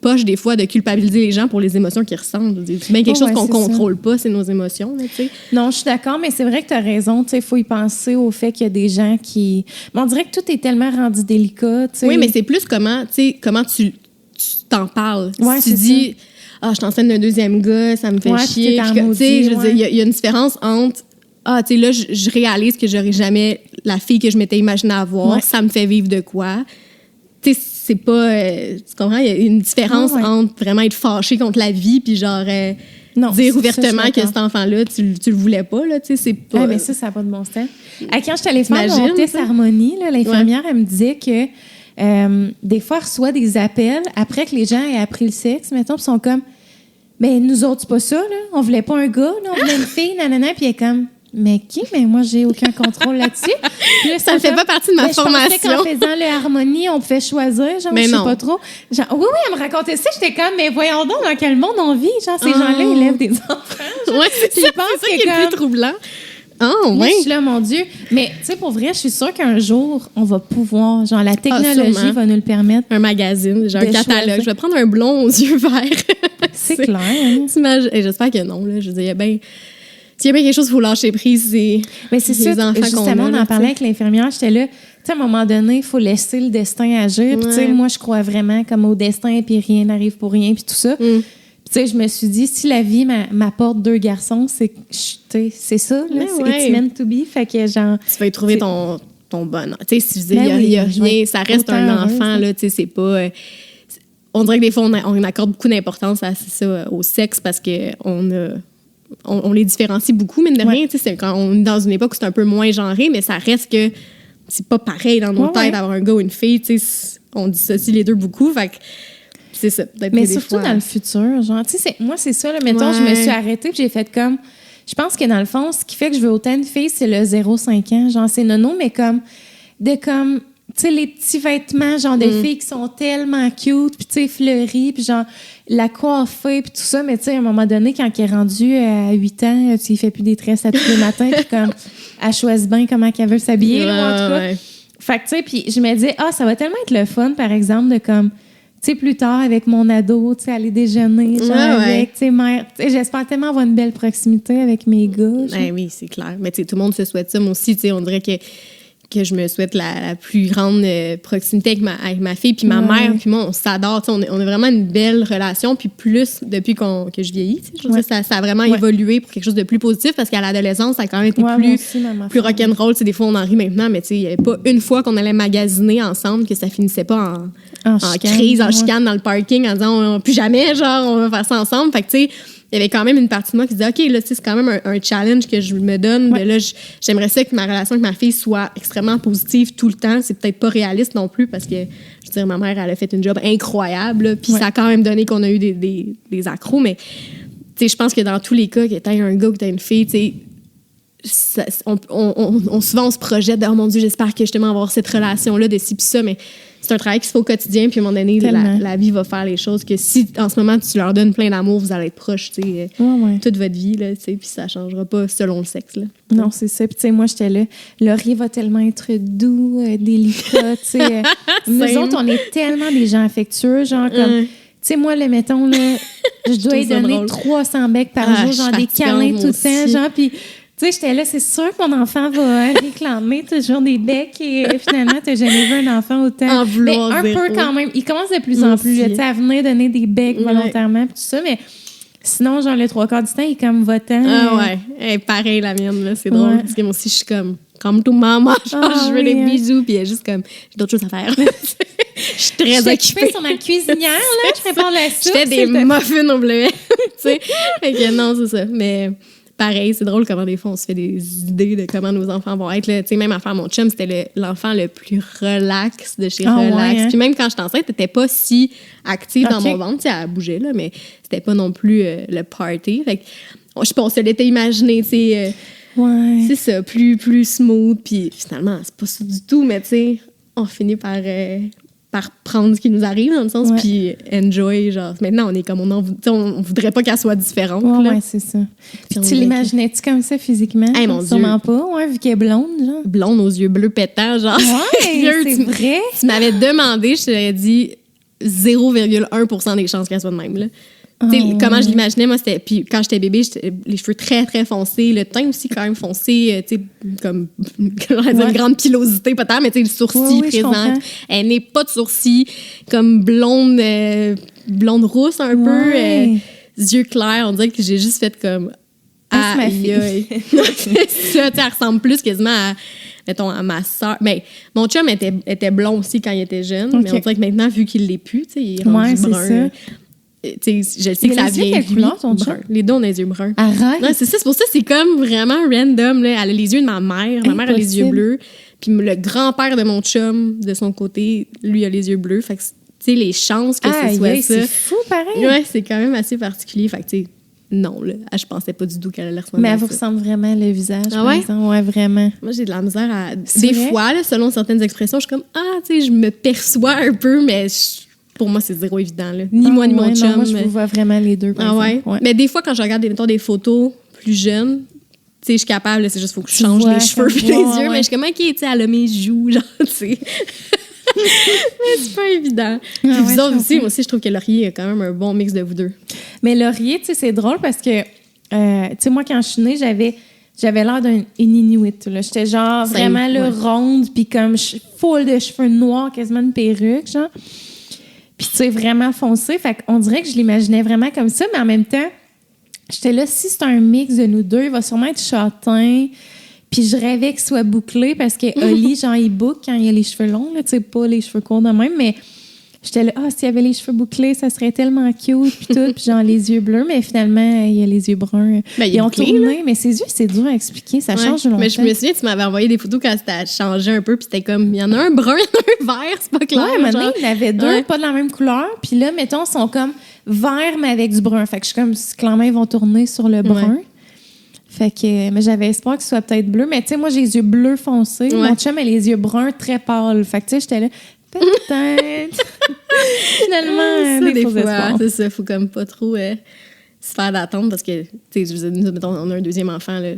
poche des fois de culpabiliser les gens pour les émotions qu'ils ressentent. C'est bien quelque chose qu'on contrôle pas, c'est nos émotions. Là, non, je suis d'accord, mais c'est vrai que tu as raison. Il faut y penser au fait qu'il y a des gens qui... Mais on dirait que tout est tellement rendu délicat. T'sais. Oui, mais c'est plus comment tu t'en parles. Ouais, si tu dis, je suis enceinte d'un deuxième gars, ça me fait chier. Tu sais, je veux dire, il y a une différence entre, tu sais, là, je réalise que j'aurais jamais la fille que je m'étais imaginée avoir. Ça me fait vivre de quoi. Tu sais, c'est pas... tu comprends? Il y a une différence entre vraiment être fâché contre la vie puis genre... dire ouvertement que cet enfant-là, tu le voulais pas, là, tu sais, c'est pas... mais ça n'a pas de bon sens. Quand je suis allée faire mon test harmonie, là, l'infirmière, elle me disait que des fois, elle reçoit des appels après que les gens aient appris le sexe, mettons, puis sont comme, mais nous autres, c'est pas ça, là. On voulait pas un gars, là, on voulait une fille, nanana, puis elle est comme... Mais qui? Mais moi, j'ai aucun contrôle là-dessus. Là, ça ne fait pas partie de ma formation. Je pensais qu'en faisant le harmonie, on pouvait choisir. Genre, mais je sais pas trop. Genre, oui, elle me racontait ça. J'étais comme, mais voyons donc, dans quel monde on vit? Genre, ces gens-là, ils élèvent des enfants. Oui, c'est ça qui est le plus troublant. Oui. Je suis là, mon Dieu. Mais, tu sais, pour vrai, je suis sûre qu'un jour, on va pouvoir, genre, la technologie va nous le permettre. Un magazine, genre un catalogue. Choisir. Je vais prendre un blond aux yeux verts. C'est clair. Hein? J'espère que non, là. Je veux dire, s'il y a bien quelque chose qu'il faut lâcher prise, c'est ça, les enfants justement, on en parlait avec l'infirmière. J'étais là, tu sais, à un moment donné, il faut laisser le destin agir. Puis, tu sais, moi, je crois vraiment comme au destin, puis rien n'arrive pour rien, puis tout ça. Puis, tu sais, je me suis dit, si la vie m'apporte 2 garçons, c'est ça, là. It's meant to be. Fait que, genre... Tu vas y trouver ton bonheur. Tu sais, si il y a rien, ça reste un enfant, là, tu sais, c'est pas... on dirait que des fois, on accorde beaucoup d'importance à ça, au sexe, parce qu'on les différencie beaucoup, mais de rien, tu sais, quand on est dans une époque où c'est un peu moins genré, mais ça reste que c'est pas pareil dans nos têtes d'avoir un gars ou une fille, tu sais, on dissocie les deux beaucoup, fait que c'est ça. Mais surtout dans le futur, genre, tu sais, moi, c'est ça, là, mettons, je me suis arrêtée puis j'ai fait comme, je pense que dans le fond, ce qui fait que je veux autant de filles, c'est le 0-5 ans, genre, c'est nono, mais comme, tu sais, les petits vêtements, genre, de filles qui sont tellement cute, puis tu sais, fleuries, puis genre, la coiffée, puis tout ça, mais tu sais, à un moment donné, quand elle est rendue à 8 ans, tu sais, il fait plus des tresses à tous les matins, puis comme, elle choisit bien comment qu'elle veut s'habiller, là, en tout cas. Fait que, tu sais, puis je me disais, ça va tellement être le fun, par exemple, de comme, tu sais, plus tard, avec mon ado, tu sais, aller déjeuner, genre, avec, tu sais, mère. Tu sais, j'espère tellement avoir une belle proximité avec mes gars. Oui, c'est clair. Mais tu sais, tout le monde se souhaite ça. Moi aussi, tu sais, on dirait que je me souhaite la plus grande proximité avec ma fille. Puis ma mère, puis moi, on s'adore. On a vraiment une belle relation. Puis plus depuis que je vieillis. Je veux dire, ça a vraiment évolué pour quelque chose de plus positif parce qu'à l'adolescence, ça a quand même été plus rock'n'roll. Des fois, on en rit maintenant, mais il n'y avait pas une fois qu'on allait magasiner ensemble que ça finissait pas en crise, en chicane dans le parking en disant plus jamais, genre, on va faire ça ensemble. Fait que, tu sais, il y avait quand même une partie de moi qui disait, OK, là, c'est quand même un challenge que je me donne. Mais là, j'aimerais ça que ma relation avec ma fille soit extrêmement positive tout le temps. C'est peut-être pas réaliste non plus parce que, je veux dire, ma mère, elle a fait une job incroyable. Puis ça a quand même donné qu'on a eu des accros. Mais, tu sais, je pense que dans tous les cas, que t'aies un gars ou que t'aies une fille, tu sais, souvent, on se projette de, oh mon Dieu, j'espère que justement avoir cette relation-là de ci puis ça. Mais c'est un travail qui se fait au quotidien, puis à un moment donné, la vie va faire les choses que si, en ce moment, tu leur donnes plein d'amour, vous allez être proches, tu sais, toute votre vie, là, tu sais, puis ça changera pas selon le sexe, là. Non, c'est ça. Puis, tu sais, moi, j'étais là, Laurier va tellement être doux, délicat, tu sais. Nous autres, on est tellement des gens affectueux, genre, comme... Tu sais, moi, là, mettons, là, je dois lui donner 300 becs par jour, genre des câlins tout le temps, genre, puis... Tu sais, j'étais là, c'est sûr que mon enfant va réclamer toujours des becs et finalement, t'as jamais vu un enfant autant. Mais un peu quand même. Il commence de plus en plus tu sais, à venir donner des becs volontairement et tout ça, mais sinon, genre, le 3/4 du temps, il est comme votant. Pareil, la mienne, là, c'est drôle. Parce que moi aussi, je suis comme tout maman, genre, je veux des bisous, puis il y a juste comme, j'ai d'autres choses à faire. Je suis très occupée. Je suis sur ma cuisinière, là, je prépare la soupe. Je fais des muffins au bleuet, tu sais. Fait que non, c'est ça. Mais... pareil, c'est drôle comment des fois on se fait des idées de comment nos enfants vont être. Tu sais, même à faire mon chum, c'était l'enfant le plus relax de chez Relax. Ouais, hein? Puis même quand j'étais enceinte, t'étais pas si active dans mon ventre. Tu sais, elle bougeait, là, mais c'était pas non plus le party. Fait que, je sais pas, on se l'était imaginé, tu sais. C'est ça, plus smooth. Puis finalement, c'est pas ça du tout, mais tu sais, on finit par prendre ce qui nous arrive, dans le sens, puis enjoy, genre, maintenant, on est comme, on voudrait pas qu'elle soit différente, là. Ouais, c'est ça. Puis tu l'imaginais-tu comme ça, physiquement? Hey, mon sûrement Dieu. Pas, vu qu'elle est blonde, genre. Blonde aux yeux bleus pétants, genre. Ouais, c'est vrai. Tu m'avais demandé, je t'avais dit 0,1% des chances qu'elle soit de même, là. Comment je l'imaginais, moi, c'était... Puis quand j'étais bébé, les cheveux très, très foncés, le teint aussi quand même foncé, tu sais, comme une grande pilosité peut-être, mais tu sais, le sourcil présent. Elle n'est pas de sourcil, comme blonde rousse un peu, yeux clairs. On dirait que j'ai juste fait comme... Ah, c'est ma fille. Ça, elle ressemble plus quasiment à... Mettons, à ma soeur. Mais mon chum était blond aussi quand il était jeune, mais on dirait que maintenant, vu qu'il l'est plus, tu sais, il est rendu brun. Je sais que ça vient de lui. Les deux, on a les yeux bruns. Arrête! Non, c'est ça, c'est pour ça que c'est comme vraiment random. Là. Elle a les yeux de ma mère. Ma mère a les yeux bleus. Puis le grand-père de mon chum, de son côté, lui, a les yeux bleus. Fait que, tu sais, les chances que ce soit ça... c'est fou, pareil! Ouais, c'est quand même assez particulier. Fait que, tu sais, non, là, je pensais pas du tout qu'elle allait ressembler mais à ça. Mais elle vous ressemble vraiment, le visage, ah ouais? Ouais, vraiment. Moi, j'ai de la misère à... Des fois, là, selon certaines expressions, je suis comme, tu sais, je me perçois un peu, mais... Pour moi, c'est zéro évident. Là. Ni moi, ni mon chum. Non, moi, je vous vois vraiment les deux. Ouais? Mais des fois, quand je regarde mettons, des photos plus jeunes, tu sais, je suis capable, c'est juste qu'il faut que je change les cheveux et les yeux. Mais je suis comme, OK, tu sais, elle a mes joues, genre, tu sais. Mais c'est pas évident. Puis vous autres aussi, moi aussi, je trouve que Laurier a quand même un bon mix de vous deux. Mais Laurier, tu sais, c'est drôle parce que, tu sais, moi, quand je suis née, j'avais l'air d'une Inuit. J'étais genre vraiment ronde, puis comme full de cheveux noirs, quasiment une perruque, genre. Puis, tu sais, vraiment foncé. Fait qu'on dirait que je l'imaginais vraiment comme ça, mais en même temps, j'étais là, si c'est un mix de nous deux, il va sûrement être châtain. Puis, je rêvais qu'il soit bouclé parce que Oli, genre, il boucle quand il a les cheveux longs, tu sais, pas les cheveux courts de même, mais j'étais là, s'il y avait les cheveux bouclés, ça serait tellement cute, puis tout, puis genre, les yeux bleus, mais finalement, il a les yeux bruns. Ben, ils ont tourné, mais ses yeux, c'est dur à expliquer, ça change longtemps. Mais je me souviens, tu m'avais envoyé des photos quand c'était changé un peu, puis c'était comme, il y en a un brun, il y en a un vert, c'est pas clair. Ouais, maintenant, il y en avait deux, pas de la même couleur, puis là, mettons, ils sont comme verts, mais avec du brun. Fait que je suis comme, clairement, ils vont tourner sur le brun. Fait que, mais j'avais espoir que ce soit peut-être bleu, mais tu sais, moi, j'ai les yeux bleus foncés. Mon chum a les yeux bruns très pâles. Fait que, tu sais, j'étais là, peut-être. Finalement, ça, des fois, c'est ça, faut comme pas trop se faire d'attendre parce que, tu sais, mettons, on a un deuxième enfant, là.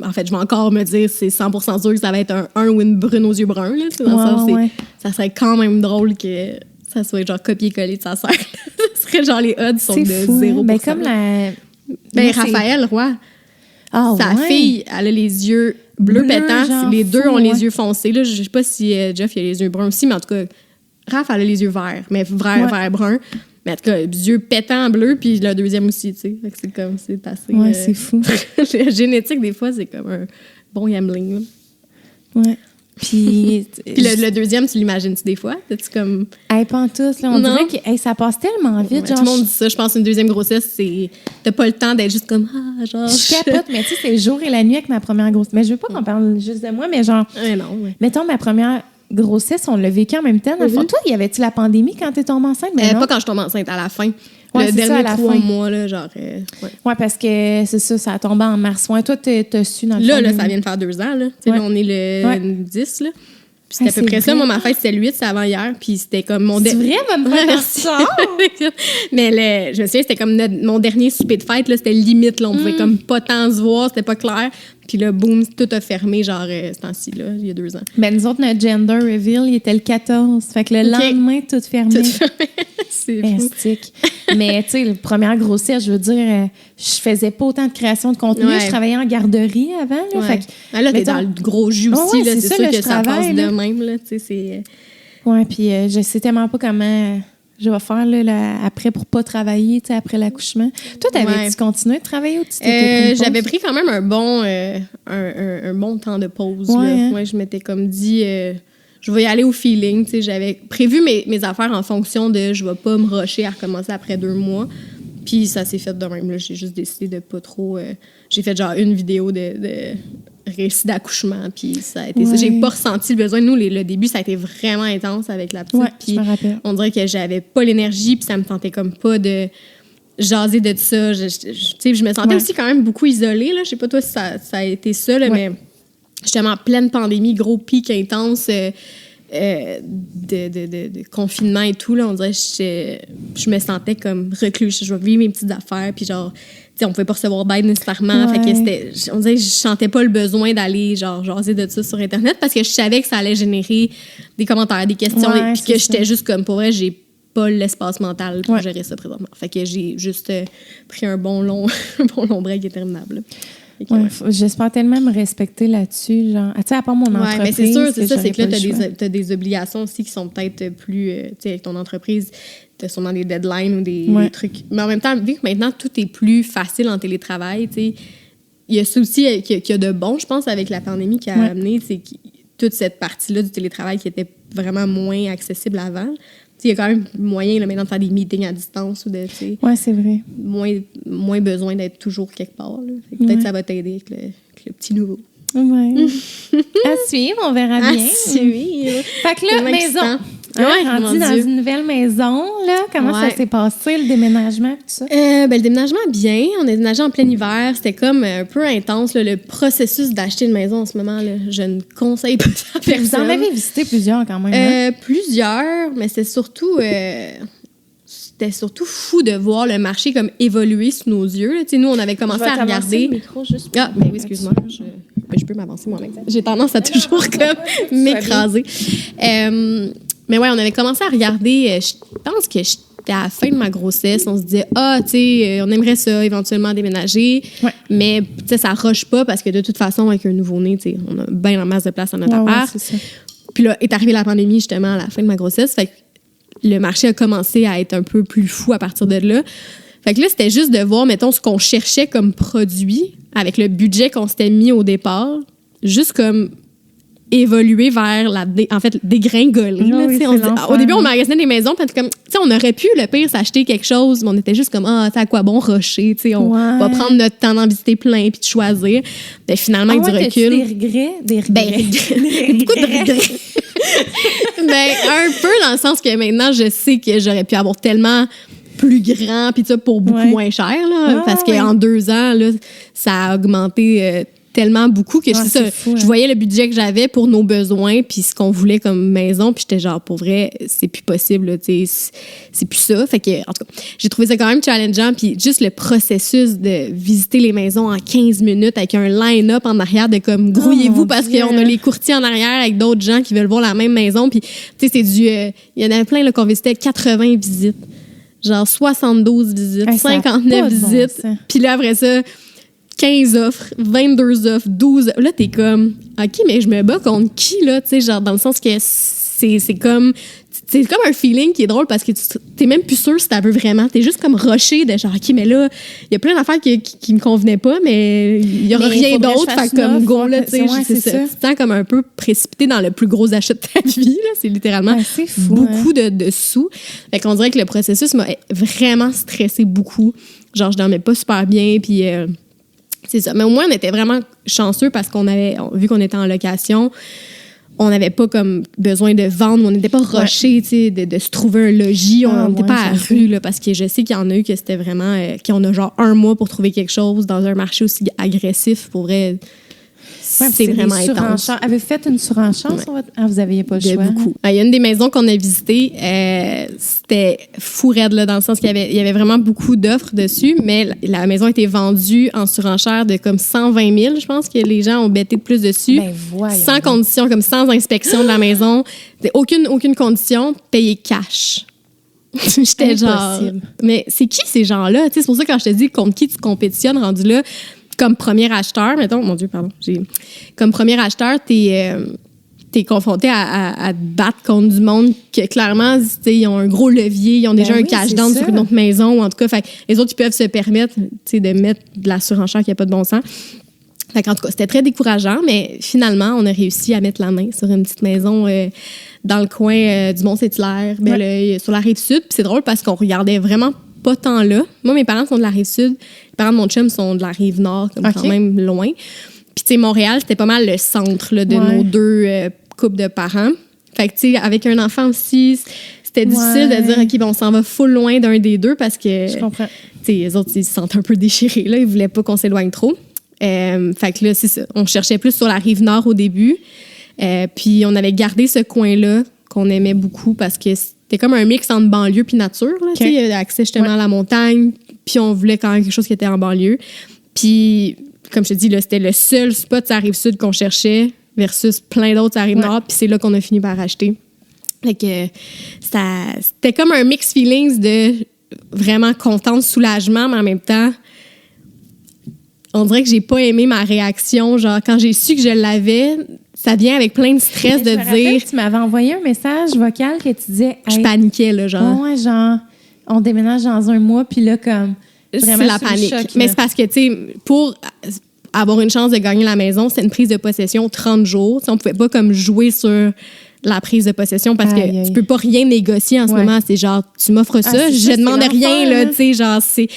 En fait, je vais encore me dire, c'est 100% sûr que ça va être un ou une brune aux yeux bruns, là. Dans le sens, ça serait quand même drôle que ça soit genre copier-coller de sa sœur. Ce serait genre les odds sont de fou, 0%. Ben, comme la... Ben, Raphaël Roy, sa fille, elle a les yeux bleus pétants. Les deux ont les yeux foncés. Là, je sais pas si Jeff il a les yeux bruns aussi, mais en tout cas, Raph, elle a les yeux verts, mais vert brun. Mais en tout cas, yeux pétants bleus, puis le deuxième aussi, tu sais. C'est comme, c'est assez... Ouais, c'est fou. La génétique, des fois, c'est comme un bon gambling. Là. Ouais. Puis le deuxième, tu l'imagines-tu des fois? T'as-tu comme... Pas en tout, là. On dirait que ça passe tellement vite. Ouais, genre, tout le monde dit ça. Je pense qu'une deuxième grossesse, c'est... T'as pas le temps d'être juste comme... genre... Je capote, mais tu sais, c'est le jour et la nuit avec ma première grossesse. Mais je veux pas qu'on parle juste de moi, mais genre... Mettons, ma première grossesse, on l'a vécu en même temps. Dans le fond, toi, y avait-tu la pandémie quand t'es tombée enceinte? Mais pas quand je tombe enceinte, à la fin. Ouais, le dernier 3 mois, là, genre... Ouais, parce que c'est ça, ça a tombé en mars. Ouais, toi, t'as su dans le Là, ça vient de faire 2 ans, là. Là, on est le 10, là. Puis c'était à peu près ça. Moi, ma fête, c'était le 8, c'est avant hier. Puis c'était comme mon... C'est vrai, bonne anniversaire! Mais je me souviens, c'était comme mon dernier souper de fête, là. C'était limite, là. On pouvait comme pas tant se voir, c'était pas clair. Puis là, boum, tout a fermé, genre, ce temps-ci, là, il y a 2 ans. Ben, nous autres, notre gender reveal, il était le 14. Fait que le lendemain, tout fermé. C'est fou. Mais, tu sais, la première grossesse, je veux dire, je faisais pas autant de création de contenu. Je travaillais en garderie avant, là. Fait que, là, t'es dans le gros jus aussi, là. C'est sûr que ça passe de même, là. Tu sais, c'est... Ouais, puis je sais tellement pas comment... Je vais faire là, après pour pas travailler, tu sais, après l'accouchement. Toi, t'avais-tu continué de travailler ou tu t'étais j'avais pris quand même un bon temps de pause. Je m'étais comme dit, je vais y aller au feeling. Tu sais, j'avais prévu mes affaires en fonction de je vais pas me rusher à recommencer après 2 mois. Puis ça s'est fait de même. Là. J'ai juste décidé de pas trop... j'ai fait genre une vidéo de récit d'accouchement, puis ça a été ça. J'ai pas ressenti le besoin. Nous, le début, ça a été vraiment intense avec la petite. Puis je me rappelle. On dirait que j'avais pas l'énergie, puis ça me tentait comme pas de jaser de ça. Je me sentais aussi quand même beaucoup isolée. Là. Je sais pas toi si ça a été ça, là, mais justement, en pleine pandémie, gros pic intense de confinement et tout. Là, on dirait que je me sentais comme recluse. Je vais vivre mes petites affaires, puis genre... T'sais, on pouvait pas recevoir d'aide nécessairement. Fait que on dirait que je sentais pas le besoin d'aller genre jaser de ça sur Internet parce que je savais que ça allait générer des commentaires, des questions. Puis que j'étais juste comme, pour vrai, j'ai pas l'espace mental pour gérer ça présentement. Fait que j'ai juste pris un bon long break interminable. J'espère tellement me respecter là-dessus. Genre, tu sais, à part mon entreprise. Mais c'est sûr, c'est ça, c'est que là, t'as des obligations aussi qui sont peut-être plus. Tu sais, avec ton entreprise, t'as sûrement des deadlines ou des trucs. Mais en même temps, vu que maintenant, tout est plus facile en télétravail, tu sais, il y a ça aussi qu'il y a de bon, je pense, avec la pandémie qui a amené, c'est toute cette partie-là du télétravail qui était vraiment moins accessible avant. Il y a quand même moyen là, maintenant de faire des meetings à distance ou de, oui, c'est vrai. Moins besoin d'être toujours quelque part. Peut-être que ça va t'aider avec le petit nouveau. Oui. À suivre, on verra bien. À suivre. Fait que là, maison. Rendu dans une nouvelle maison, là. Comment ça s'est passé, le déménagement et tout ça? Le déménagement, bien. On a déménagé en plein hiver. C'était comme un peu intense, là, le processus d'acheter une maison en ce moment. Là, je ne conseille pas ça à personne. Vous en avez visité plusieurs quand même, hein? Plusieurs, mais c'est surtout... C'était surtout fou de voir le marché comme évoluer sous nos yeux. Là. Nous, on avait commencé à regarder... Le micro, juste oui, excuse-moi. Je peux m'avancer moi-même. J'ai tendance à toujours comme m'écraser. Mais ouais, on avait commencé à regarder, je pense que j'étais à la fin de ma grossesse, on se disait, tu sais, on aimerait ça éventuellement déménager, mais tu sais, ça roche pas parce que de toute façon, avec un nouveau-né, tu sais, on a bien en masse de place dans notre appart. C'est ça. Puis là, est arrivée la pandémie justement à la fin de ma grossesse, fait que le marché a commencé à être un peu plus fou à partir de là. Fait que là, c'était juste de voir, mettons, ce qu'on cherchait comme produit avec le budget qu'on s'était mis au départ, juste comme évoluer vers dégringoler. Au début, on magasinait des maisons, puis comme, on aurait pu, le pire, s'acheter quelque chose, mais on était juste comme, à quoi bon rusher, on va prendre notre temps d'en visiter plein, puis de choisir. Ben, finalement, avec du recul... Des regrets? Beaucoup de regrets. Un peu dans le sens que maintenant, je sais que j'aurais pu avoir tellement plus grand, puis ça pour beaucoup moins cher, là, parce qu'en 2 ans, là, ça a augmenté... tellement beaucoup que je voyais le budget que j'avais pour nos besoins puis ce qu'on voulait comme maison, puis j'étais genre, pour vrai, c'est plus possible, là, c'est plus ça. Fait que, en tout cas, j'ai trouvé ça quand même challengeant, puis juste le processus de visiter les maisons en 15 minutes avec un line-up en arrière de comme, grouillez-vous parce qu'on a les courtiers en arrière avec d'autres gens qui veulent voir la même maison, puis tu sais, c'est du... il y en avait plein là, qu'on visitait 80 visites, genre 72 visites, 59 visites, puis là, après ça... 15 offres, 22 offres, 12... Là, t'es comme, OK, mais je me bats contre qui, là? Tu sais, genre, dans le sens que c'est comme... C'est comme un feeling qui est drôle parce que t'es même plus sûr si t'as veux vraiment. T'es juste comme rushé de genre, OK, mais là, il y a plein d'affaires qui me convenaient pas, mais il y aura rien d'autre. Fait comme go, là, tu sais, c'est ça. Tu te sens comme un peu précipité dans le plus gros achat de ta vie, là. C'est littéralement beaucoup de sous. Fait qu'on dirait que le processus m'a vraiment stressé beaucoup. Genre, je dormais pas super bien, puis... c'est ça. Mais au moins, on était vraiment chanceux parce vu qu'on était en location, on n'avait pas comme besoin de vendre, on n'était pas rushé, tu sais, de se trouver un logis. On n'était pas à la rue, là, parce que je sais qu'il y en a eu que c'était vraiment... qu'on a genre 1 mois pour trouver quelque chose dans un marché aussi agressif. Pour vrai, c'est vraiment intense. Avez-vous fait une surenchère sur votre... vous n'aviez pas le choix? Beaucoup. Il y a une des maisons qu'on a visitées, c'était fou raide, là, dans le sens qu'il y avait vraiment beaucoup d'offres dessus, mais la maison a été vendue en surenchère de comme 120 000, je pense que les gens ont bêté de plus dessus. Sans condition, comme sans inspection de la maison. Aucune condition, payé cash. J'étais genre... Mais c'est qui ces gens-là? C'est pour ça que quand je te dis contre qui tu compétitionnes rendu là, comme premier acheteur, mettons, mon Dieu, pardon, comme premier acheteur, t'es confronté à te battre contre du monde que clairement, ils ont un gros levier, ils ont déjà un cash down sur une autre maison, ou en tout cas, fait, les autres, ils peuvent se permettre de mettre de la surenchère qui n'a pas de bon sens. Fait en tout cas, c'était très décourageant, mais finalement, on a réussi à mettre la main sur une petite maison dans le coin du Mont-Saint-Hilaire, sur la Rive-Sud. Puis c'est drôle parce qu'on regardait vraiment pas tant là. Moi, mes parents sont de la Rive-Sud. Les parents de mon chum sont de la Rive-Nord, comme quand même loin. Puis, tu sais, Montréal, c'était pas mal le centre là, de nos 2 couples de parents. Fait que, tu sais, avec un enfant aussi, c'était difficile de dire, OK, ben, on s'en va full loin d'un des deux parce que... Je comprends. Tu sais, les autres, ils se sentent un peu déchirés, là. Ils voulaient pas qu'on s'éloigne trop. Fait que là, c'est ça. On cherchait plus sur la Rive-Nord au début. Puis, on avait gardé ce coin-là qu'on aimait beaucoup parce que c'était comme un mix entre banlieue puis nature. Il y a accès justement à la montagne, puis on voulait quand même quelque chose qui était en banlieue. Puis, comme je te dis, là, c'était le seul spot à la Rive-Sud qu'on cherchait versus plein d'autres à la Rive-Nord, puis c'est là qu'on a fini par acheter. Fait que c'était comme un mix feelings de vraiment contente, soulagement, mais en même temps, on dirait que j'ai pas aimé ma réaction. Genre, quand j'ai su que je l'avais, ça vient avec plein de stress de dire... Tu m'avais envoyé un message vocal que tu disais... Je paniquais, là, genre. Ouais, genre, on déménage dans un mois, puis là, comme... C'est la panique. Choc, mais c'est parce que, tu sais, pour avoir une chance de gagner la maison, c'est une prise de possession 30 jours. T'sais, on pouvait pas comme jouer sur la prise de possession parce que tu peux pas rien négocier en ce moment. C'est genre, tu m'offres ça, je demande rien, là, tu sais, genre, c'est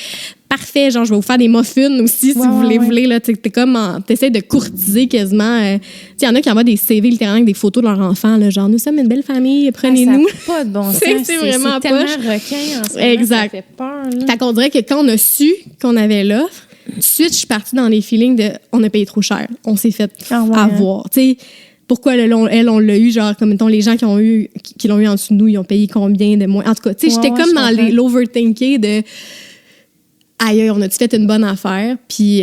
parfait, genre, je vais vous faire des muffins aussi, si vous voulez, là, t'es comme, t'essaies de courtiser quasiment. Tu sais, il y en a qui envoient des CV littéralement avec des photos de leur enfant, là, genre, nous sommes une belle famille, prenez-nous. Ça n'a pas de bon sens. C'est vraiment tellement requin en ce moment, exact. Ça fait peur, là. Fait qu'on dirait que quand on a su qu'on avait l'offre, tout de suite, je suis partie dans les feelings de, on a payé trop cher, on s'est fait avoir, tu sais. Pourquoi elle, on l'a eu, genre, comme, mettons, les gens qui l'ont eu en dessous de nous, ils ont payé combien de moins. En tout cas, tu sais, j'étais comme dans l'overthinking de, aïe, on a-tu fait une bonne affaire? Puis,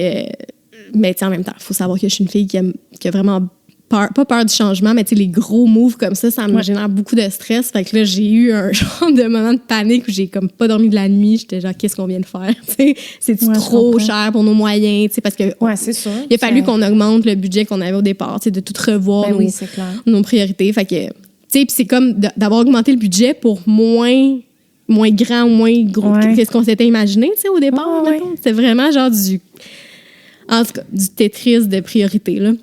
mais, tu sais, en même temps, il faut savoir que je suis une fille qui a vraiment peur, pas peur du changement, mais, tu sais, les gros moves comme ça me génère beaucoup de stress. Fait que là, j'ai eu un genre de moment de panique où j'ai comme pas dormi de la nuit. J'étais genre, qu'est-ce qu'on vient de faire? Tu sais, c'est trop cher pour nos moyens, tu sais, parce que. C'est sûr. Il a fallu qu'on augmente le budget qu'on avait au départ, tu sais, de tout revoir nos priorités. Fait que, tu sais, puis c'est comme d'avoir augmenté le budget pour moins grand ou moins gros que ce qu'on s'était imaginé, tu sais, au départ. C'est vraiment genre en tout cas, du Tetris de priorité, là.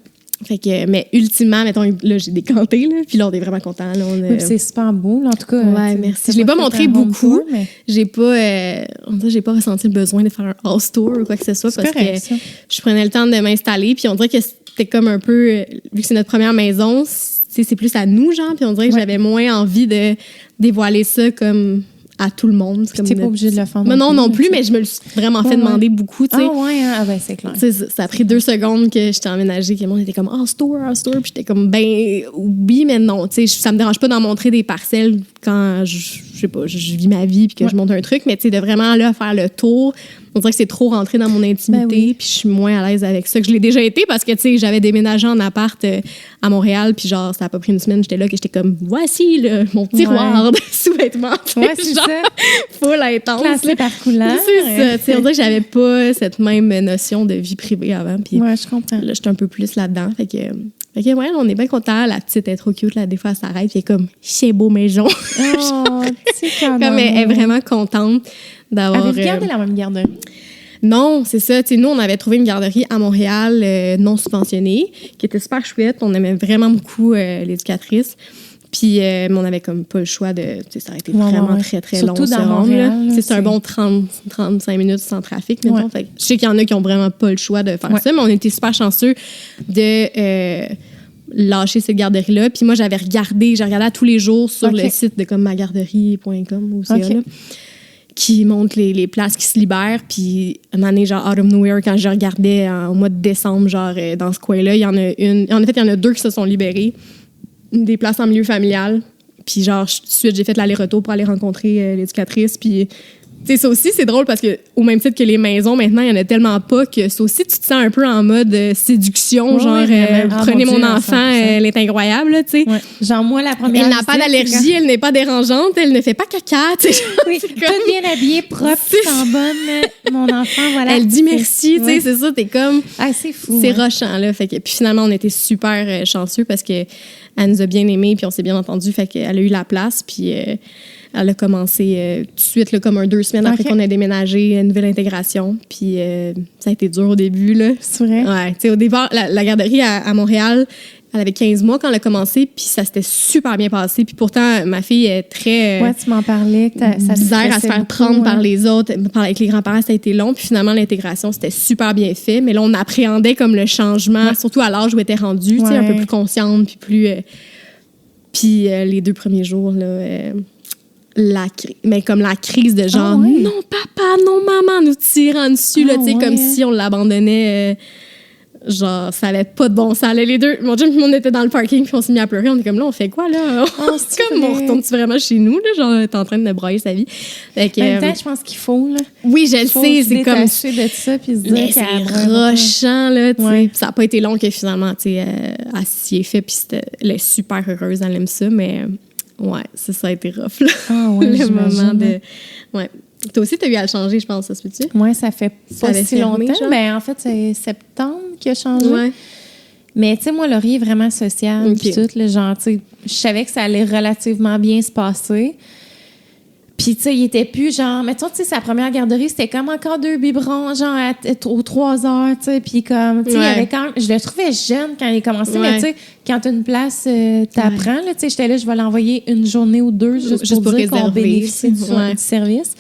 Fait que, mais ultimement, mettons, là, j'ai décanté, là, puis là, on est vraiment contents. Là, oui, c'est super beau, là, en tout cas. Ouais, merci. Je l'ai pas montré beaucoup. Mais... J'ai pas ressenti le besoin de faire un house tour ou quoi que ce soit parce que je prenais le temps de m'installer, puis on dirait que c'était comme un peu, vu que c'est notre première maison, c'est plus à nous, genre, puis on dirait que j'avais moins envie de dévoiler ça comme à tout le monde. T'es pas obligée de le faire. Non plus, mais je me le suis vraiment fait demander beaucoup, tu sais. C'est clair. Ça a pris 2 secondes que j'étais emménagée, que le monde était comme « house tour », puis j'étais comme « ben oui, mais non », tu sais, ça me dérange pas d'en montrer des parcelles quand, je sais pas, je vis ma vie puis que je monte un truc, mais tu sais, de vraiment, là, faire le tour, on dirait que c'est trop rentré dans mon intimité, puis je suis moins à l'aise avec ça que je l'ai déjà été parce que, tu sais, j'avais déménagé en appart à Montréal, puis genre, ça a pas pris une semaine, j'étais là, que j'étais comme « voici mon tiroir de sous-vêtements ». C'est ça. Full intense. Classé par couleur. C'est ça. Tu sais, on dirait que j'avais pas cette même notion de vie privée avant. Puis je comprends. Là, j'étais un peu plus là-dedans. Fait que ouais, on est bien contents. La petite est trop cute. Là, des fois, elle s'arrête. Puis elle est comme, c'est beau maison. Comme elle est vraiment contente d'avoir. Avez-vous gardé la même garderie? Non, c'est ça. Tu sais, nous, on avait trouvé une garderie à Montréal non subventionnée qui était super chouette. On aimait vraiment beaucoup l'éducatrice. Puis, on avait comme pas le choix de... Ça aurait été vraiment très, très surtout long. Surtout dans Montréal. C'est un bon 30-35 minutes sans trafic, mettons. Fait que je sais qu'il y en a qui ont vraiment pas le choix de faire ça, mais on était super chanceux de lâcher cette garderie-là. Puis moi, j'ai regardé à tous les jours sur le site de comme magarderie.com ou là, qui montre les places qui se libèrent. Puis, une année, genre, out of nowhere, quand je regardais au mois de décembre, genre, dans ce coin-là, il y en a une... En fait, il y en a 2 qui se sont libérées. Des places en milieu familial. Puis genre, tout de suite, j'ai fait l'aller-retour pour aller rencontrer l'éducatrice. Puis, tu sais, ça aussi, c'est drôle parce que au même titre que les maisons, maintenant, il y en a tellement pas que ça aussi, tu te sens un peu en mode séduction. Genre, prenez mon enfant, elle est incroyable, tu sais. Ouais. Genre, moi, la première elle n'a pas d'allergie, elle n'est pas dérangeante, elle ne fait pas caca, tu sais. Oui, toute bien habillée, propre, en bonne. Mon enfant, voilà. Elle dit merci, tu sais, c'est ça, t'es comme... c'est fou. C'est rochant, là. Fait que, puis finalement, on était super chanceux parce que elle nous a bien aimés, puis on s'est bien entendu. Fait qu'elle a eu la place, puis elle a commencé tout de suite, là, comme 2 semaines après qu'on ait déménagé, une nouvelle intégration. Puis ça a été dur au début, là. C'est vrai? Ouais. Tu sais, au départ, la garderie à Montréal, elle avait 15 mois quand elle a commencé, puis ça s'était super bien passé. Puis pourtant, ma fille est très... tu m'en parlais. Ça bizarre à se faire prendre par les autres. Avec les grands-parents, ça a été long. Puis finalement, l'intégration, c'était super bien fait. Mais là, on appréhendait comme le changement, surtout à l'âge où elle était rendue, tu sais, un peu plus consciente, puis plus... Puis les 2 premiers jours, là... mais comme la crise de genre, non, papa, non, maman, nous tirant dessus, là, tu sais, comme si on l'abandonnait... genre, ça avait pas de bon sens. Les 2, mon Jim et moi, on était dans le parking, puis on s'est mis à pleurer. On est comme là, on fait quoi, là? C'est comme, on retourne-tu vraiment chez nous, là? Genre, t'es en train de broyer sa vie. En même temps, je pense qu'il faut, là. Oui, je le sais, c'est comme... se détacher de ça, puis se dire mais c'est rochant, là, tu sais. Ça a pas été long que finalement, tu sais, elle s'y est fait, puis elle est super heureuse, elle aime ça, mais Ouais, ça a été rough, là. Ah ouais, le j'imagine. moment de... Ouais. Toi aussi, t'as eu à le changer, je pense, ça se peut-tu? Ouais, ça fait Ça pas avait si fermé, longtemps. genre? Ben, en fait, c'est septembre qui a changé. Ouais. Mais tu sais, moi, Laurier est vraiment social. Ok. Puis tout, là, genre, tu sais, je savais que ça allait relativement bien se passer. Puis, tu sais, il était plus genre, mettons, tu sais, sa première garderie, c'était comme encore 2 biberons, genre, aux 3 heures, tu sais. Puis, comme, tu sais, il y avait quand même, je le trouvais jeune quand il commençait, mais tu sais, quand tu as une place, t'apprends, là, tu sais, j'étais là, je vais l'envoyer une journée ou deux juste pour dire qu'on réserver, bénéficie du ouais. service.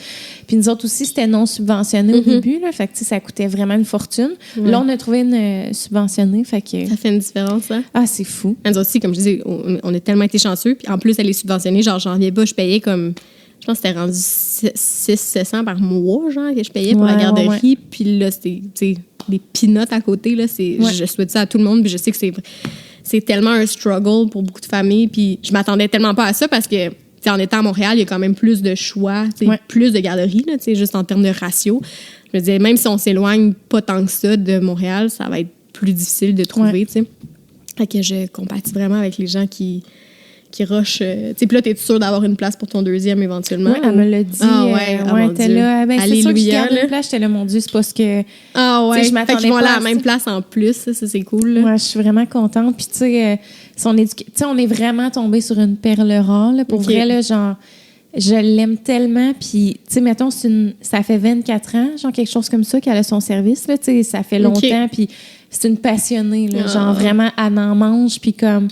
Puis, nous autres aussi, c'était non subventionné au début, là. Fait que, tu sais, ça coûtait vraiment une fortune. Ouais. Là, on a trouvé une subventionnée, fait que. Ça fait une différence, hein? Ah, c'est fou. Nous aussi, comme je disais, on a tellement été chanceux. Puis en plus, elle est subventionnée. Genre, j'en reviens pas, je payais comme... Je pense que c'était rendu 600-700 par mois, genre, que je payais pour la garderie. Ouais. Puis là, c'était, tu sais, des peanuts à côté, là. Je souhaite ça à tout le monde. Puis je sais que c'est tellement un struggle pour beaucoup de familles. Puis je m'attendais tellement pas à ça parce que, tu sais, en étant à Montréal, il y a quand même plus de choix, tu sais, plus de garderies, là, tu sais, juste en termes de ratio. Je me disais, même si on s'éloigne pas tant que ça de Montréal, ça va être plus difficile de trouver, tu sais. Fait que je compatis vraiment avec les gens qui rushent. Tu sais, puis là, t'es sûre d'avoir une place pour ton deuxième éventuellement? Oui, elle me l'a dit. Ah ouais, t'es là. Ben, c'est sûr que je garde une place. J'étais là, mon Dieu, c'est pas ce que... Ah ouais, je m'attendais fait qu'ils vont pas à la même place en plus. Ça, c'est cool. Là. Ouais, je suis vraiment contente. Puis, tu sais, on est vraiment tombé sur une perle rare. Là, pour vrai, là, genre, je l'aime tellement. Puis, tu sais, mettons, ça fait 24 ans, genre quelque chose comme ça, qu'elle a son service. Là, tu sais, ça fait longtemps. Puis, c'est une passionnée. Là, genre, vraiment, elle en mange. Puis, comme...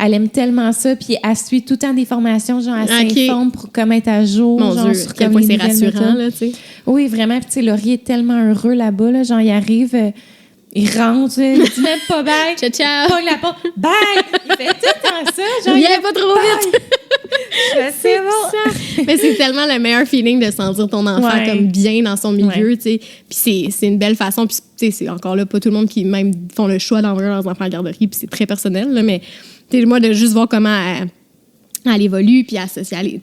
Elle aime tellement ça, puis elle suit tout le temps des formations, genre, elle s'informe pour comme être à jour. Mon genre, Dieu, sur quel point c'est rassurant, là, tu sais. Oui, vraiment. Puis, tu sais, Laurier est tellement heureux là-bas, là. Genre, il arrive, il rentre, il dit même pas bye. Ciao, ciao. Pogne la porte, bye! Il fait tout le temps ça. Genre, il est pas trop vite. C'est bon. Mais c'est tellement le meilleur feeling de sentir ton enfant comme bien dans son milieu, tu sais. Puis c'est une belle façon. Puis, tu sais, c'est encore là, pas tout le monde qui même font le choix d'envoyer leurs enfants à la garderie, puis c'est très personnel, là, mais... moi, de juste voir comment elle évolue puis elle socialise.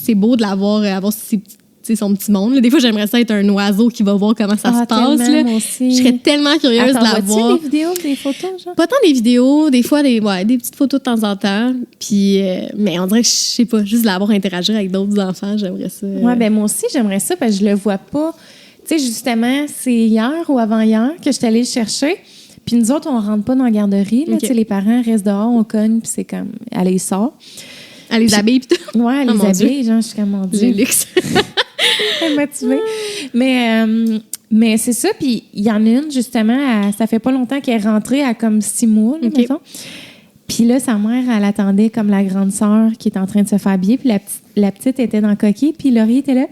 C'est beau de l'avoir, avoir son petit monde. Là. Des fois, j'aimerais ça être un oiseau qui va voir comment ça se passe. Là. Moi aussi. Je serais tellement curieuse de la voir. Vois-tu des vidéos, des photos? Genre? Pas tant des vidéos, des fois des petites photos de temps en temps. Puis, mais on dirait que je sais pas, juste de la voir interagir avec d'autres enfants, j'aimerais ça. Ouais, ben moi aussi, j'aimerais ça parce que je le vois pas. Tu sais, justement, c'est hier ou avant-hier que je suis allée le chercher. Puis nous autres, on rentre pas dans la garderie. Là, les parents restent dehors, on cogne, puis c'est comme... Elle les sort. Elle les habille, puis tout. Ouais, elle les habille. Genre, je suis comme, mon Dieu. Le luxe. Elle est motivée. Mais c'est ça. Puis il y en a une, justement, ça fait pas longtemps qu'elle est rentrée à comme 6 mois, là, mettons. Puis là, sa mère, elle attendait comme la grande sœur qui est en train de se faire habiller. Puis la petite était dans le coquille. Puis Laurier était là...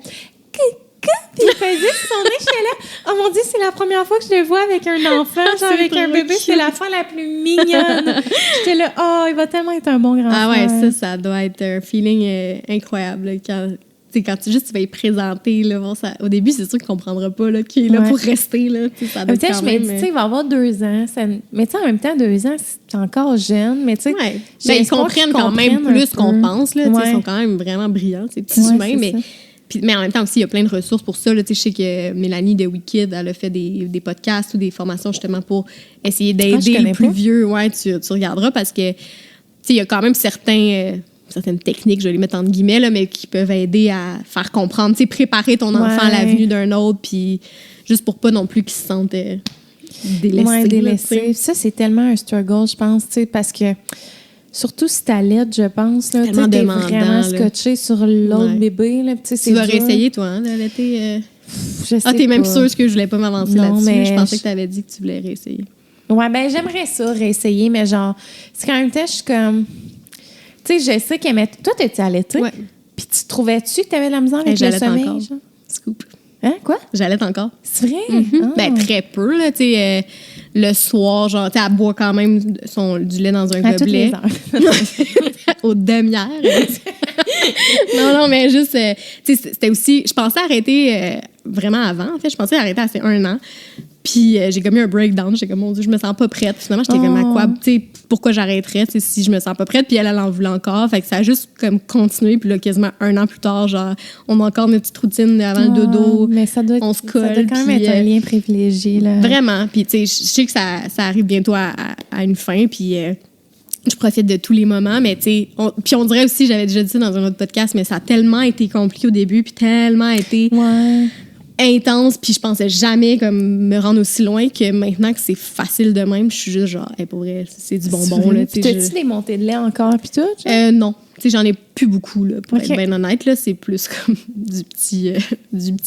Puis il faisait son nez, j'étais là. Oh mon Dieu, c'est la première fois que je le vois avec un enfant, genre avec un bébé. C'est la fin la plus mignonne. J'étais là, oh, il va tellement être un bon grand frère. Ah ouais, ça doit être un feeling incroyable. Là, quand tu vas y présenter, là, bon, au début, c'est sûr qu'il ne comprendra pas là, qu'il est là pour rester. Là, ça doit je me dis, il va avoir 2 ans. Mais en même temps, 2 ans, c'est encore jeune. Mais ils comprennent quand même plus qu'on pense. Là, ils sont quand même vraiment brillants, ces petits humains. Mais en même temps aussi, il y a plein de ressources pour ça. Là. Je sais que Mélanie de Wicked, elle a fait des podcasts ou des formations justement pour essayer d'aider les plus vieux. Ouais, tu regarderas parce que il y a quand même certaines techniques, je vais les mettre entre guillemets, là, mais qui peuvent aider à faire comprendre, préparer ton enfant à la venue d'un autre, puis juste pour pas non plus qu'il se sente délaissé. Ouais, délaissé. Ça, c'est tellement un struggle, je pense, parce que surtout si t'allaites, je pense. Là, t'es vraiment scotché sur l'autre bébé. Là, tu vas réessayer, toi, hein, d'allaiter? Je sais t'es même pas. sûre que je voulais pas m'avancer là-dessus. Mais je pensais que t'avais dit que tu voulais réessayer. Ouais, ben j'aimerais ça, réessayer, mais genre, c'est qu'en même temps, je suis comme... Tu sais, je sais qu'elle met... Toi, t'es-tu allaitée? Ouais. Puis tu trouvais-tu que t'avais de la misère avec le sommeil? Encore. Genre? Scoop. Hein, quoi? J'allaite encore. C'est vrai? Mm-hmm. Ah. Ben, très peu, là, tu sais... le soir, genre, elle boit quand même du lait dans un gobelet. Aux demi-heures. non, mais juste, tu sais, c'était aussi... Je pensais arrêter vraiment avant, en fait. Je pensais arrêter assez 1 an. Puis j'ai comme eu un breakdown. J'étais comme, mon Dieu, je me sens pas prête. Finalement, j'étais comme, à quoi? Tu sais, pourquoi j'arrêterais si je me sens pas prête? Puis elle en voulait encore. Fait que ça a juste comme continué. Puis là, quasiment 1 an plus tard, genre, on a encore notre petite routine avant le dodo. Mais ça doit, on se colle. Ça doit quand même être un lien privilégié, là. Vraiment. Puis, tu sais, je sais que ça arrive bientôt à une fin. Puis, je profite de tous les moments, mais tu sais, puis on dirait aussi, j'avais déjà dit ça dans un autre podcast, mais ça a tellement été compliqué au début, puis tellement été intense, puis je pensais jamais comme me rendre aussi loin que maintenant que c'est facile de même, je suis juste genre, hey, pour vrai, c'est du bonbon. Là, t'as-tu des montées de lait encore, puis tout? Non. Tu sais, j'en ai plus beaucoup, là, pour être bien honnête. Là, c'est plus comme du petit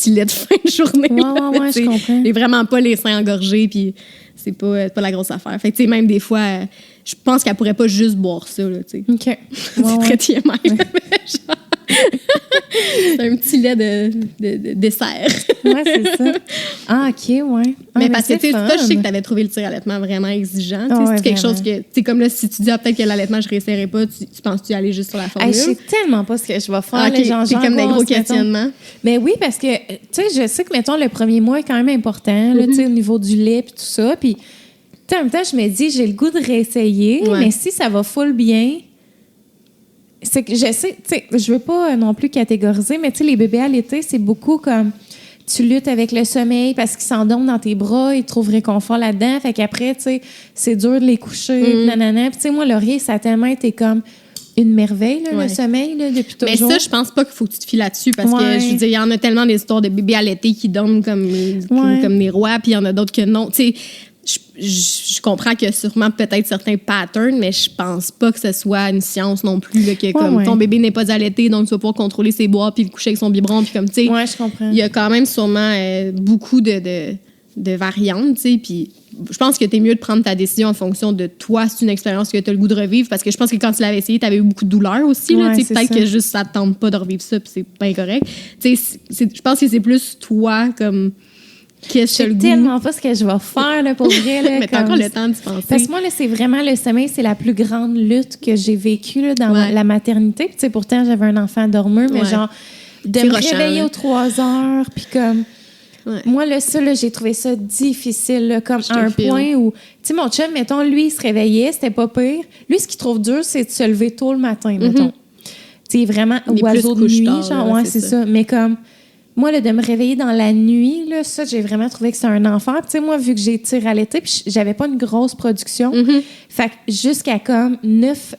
lait de fin de journée. Ouais, je comprends. Et vraiment pas les seins engorgés, puis c'est pas la grosse affaire. Fait que, tu sais, même des fois, je pense qu'elle pourrait pas juste boire ça, là, tu sais. OK. C'est très TMI, c'est un petit lait de dessert. Ouais, c'est ça. Ah, OK, ouais. Mais parce que, tu sais, toi, je sais que tu avais trouvé le tir-allaitement vraiment exigeant. C'est quelque chose que, tu sais, comme là, si tu dis, peut-être que l'allaitement, je réessayerais pas, tu penses-tu aller juste sur la formule? Je sais tellement pas ce que je vais faire. Okay. C'est comme des gros questionnements. Mais oui, parce que, tu sais, je sais que, mettons, le premier mois est quand même important, là, tu sais, au niveau du lait et tout ça. Puis, en même temps, je me dis, j'ai le goût de réessayer, mais si ça va full bien, c'est que je sais, tu sais, je veux pas non plus catégoriser, mais tu sais, les bébés à l'été, c'est beaucoup comme tu luttes avec le sommeil parce qu'ils s'endorment dans tes bras, ils trouvent réconfort là-dedans. Fait qu'après, tu sais, c'est dur de les coucher, nanana. Puis tu sais, moi, Laurier, ça a tellement été comme une merveille, là, le sommeil, là, depuis toujours. Mais ça, je pense pas qu'il faut que tu te fies là-dessus parce que, je veux dire, il y en a tellement des histoires de bébés à l'été qui dorment comme des rois, puis il y en a d'autres que non. Tu sais, je comprends qu'il y a sûrement peut-être certains patterns, mais je pense pas que ce soit une science non plus, là, que comme ton bébé n'est pas allaité, donc tu vas pouvoir contrôler ses boires puis le coucher avec son biberon, puis comme, tu sais, je comprends. Il y a quand même sûrement beaucoup de variantes, tu sais, puis je pense que t'es mieux de prendre ta décision en fonction de toi, c'est une expérience que t'as le goût de revivre, parce que je pense que quand tu l'avais essayé, t'avais eu beaucoup de douleur aussi, là, tu sais, peut-être que juste ça te tente pas de revivre ça, puis c'est pas correct. Tu sais, je pense que c'est plus toi, comme... Je sais tellement pas ce que je vais faire, là, pour vrai. Là, mais t'as encore le temps d'y penser. Parce que moi, là, c'est vraiment le sommeil, c'est la plus grande lutte que j'ai vécue là, dans la maternité. Puis, tu sais, pourtant, j'avais un enfant dormeur, mais genre, de me réveiller aux 3 heures, puis comme... Moi, là, ça, là, j'ai trouvé ça difficile, là, comme à un point où... Tu sais, mon chum, mettons, lui, il se réveillait, c'était pas pire. Lui, ce qu'il trouve dur, c'est de se lever tôt le matin, mettons. Tu sais, vraiment, oiseau de nuit, tard, genre, là, c'est ça. Mais comme... Moi, là, de me réveiller dans la nuit, là, ça, j'ai vraiment trouvé que c'était un enfer. Tu sais, moi, vu que j'ai tiré à l'été, puis j'avais pas une grosse production, fait que jusqu'à comme 9...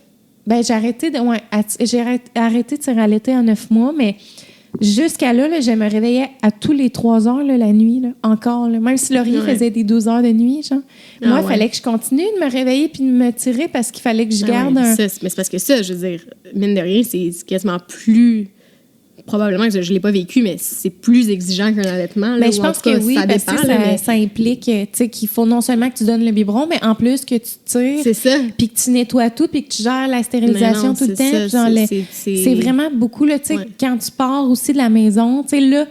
Ben, j'ai arrêté de tirer à l'été en 9 mois, mais jusqu'à là, je me réveillais à tous les 3 heures, là, la nuit, là, encore. Là. Même si Laurier faisait des 12 heures de nuit, genre. Moi, il fallait que je continue de me réveiller puis de me tirer parce qu'il fallait que je garde un... mais c'est parce que ça, je veux dire, mine de rien, c'est quasiment plus... Probablement que je ne l'ai pas vécu, mais c'est plus exigeant qu'un allaitement. Mais je pense que oui, ça dépend, parce que ça implique qu'il faut non seulement que tu donnes le biberon, mais en plus que tu tires. C'est ça. Puis que tu nettoies tout, puis que tu gères la stérilisation tout le temps. C'est vraiment beaucoup, là, tu sais, quand tu pars aussi de la maison, tu sais, là,